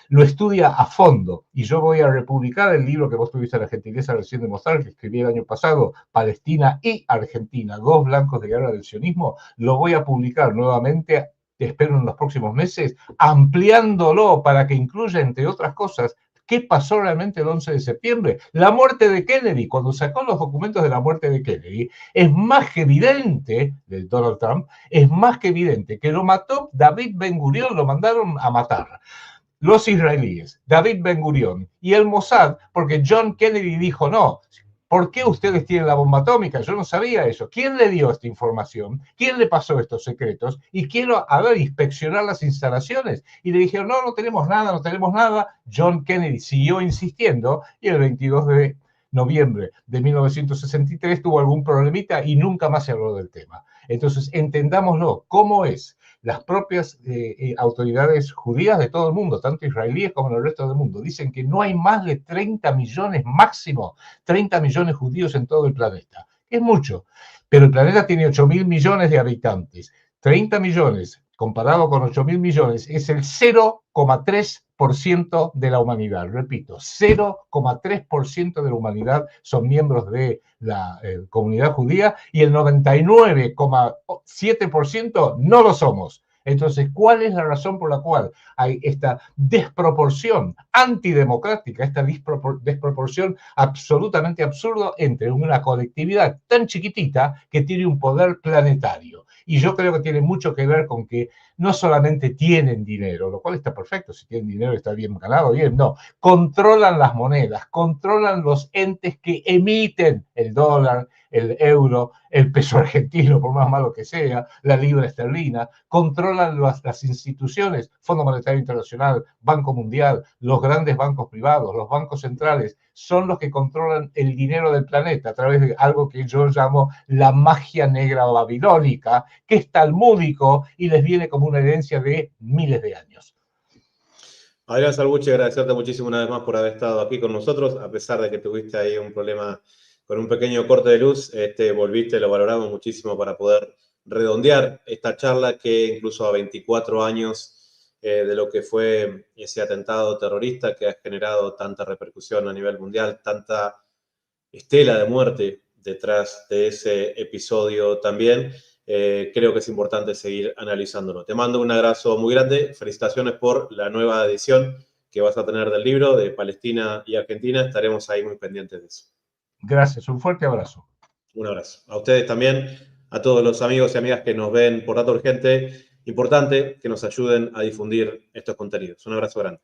lo estudia a fondo, y yo voy a republicar el libro que vos tuviste la gentileza recién de mostrar, que escribí el año pasado, Palestina y Argentina, dos blancos de guerra del sionismo, lo voy a publicar nuevamente, espero en los próximos meses, ampliándolo para que incluya, entre otras cosas, ¿qué pasó realmente el 11 de septiembre? La muerte de Kennedy, cuando sacó los documentos de la muerte de Kennedy, es más que evidente, de Donald Trump, es más que evidente que lo mató David Ben Gurión, lo mandaron a matar. Los israelíes, David Ben Gurión y el Mossad, porque John Kennedy dijo, no, ¿por qué ustedes tienen la bomba atómica? Yo no sabía eso. ¿Quién le dio esta información? ¿Quién le pasó estos secretos? Y quiero, inspeccionar las instalaciones. Y le dijeron, no tenemos nada, no tenemos nada. John Kennedy siguió insistiendo y el 22 de noviembre de 1963 tuvo algún problemita y nunca más se habló del tema. Entonces, entendámoslo, ¿cómo es? Las propias autoridades judías de todo el mundo, tanto israelíes como en el resto del mundo, dicen que no hay más de 30 millones máximo, 30 millones judíos en todo el planeta. Es mucho, pero el planeta tiene 8.000 millones de habitantes. 30 millones comparado con 8.000 millones es el 0,3% de la humanidad. Repito, 0,3% de la humanidad son miembros de la comunidad judía y el 99,7% no lo somos. Entonces, ¿cuál es la razón por la cual hay esta desproporción antidemocrática, esta desproporción absolutamente absurda entre una colectividad tan chiquitita que tiene un poder planetario? Y yo creo que tiene mucho que ver con que no solamente tienen dinero, lo cual está perfecto, si tienen dinero está bien ganado, bien, no, controlan las monedas, controlan los entes que emiten el dólar, el euro, el peso argentino, por más malo que sea, la libra esterlina, controlan las instituciones, Fondo Monetario Internacional, Banco Mundial, los grandes bancos privados, los bancos centrales, son los que controlan el dinero del planeta a través de algo que yo llamo la magia negra babilónica, que es talmúdico y les viene como una herencia de miles de años. Adrián Salvucci, agradecerte muchísimo una vez más por haber estado aquí con nosotros, a pesar de que tuviste ahí un problema con un pequeño corte de luz, volviste, lo valoramos muchísimo para poder redondear esta charla que incluso a 24 años de lo que fue ese atentado terrorista que ha generado tanta repercusión a nivel mundial, tanta estela de muerte detrás de ese episodio también, creo que es importante seguir analizándolo. Te mando un abrazo muy grande, felicitaciones por la nueva edición que vas a tener del libro de Palestina y Argentina, estaremos ahí muy pendientes de eso. Gracias, un fuerte abrazo. Un abrazo. A ustedes también, a todos los amigos y amigas que nos ven por Data Urgente, importante que nos ayuden a difundir estos contenidos. Un abrazo grande.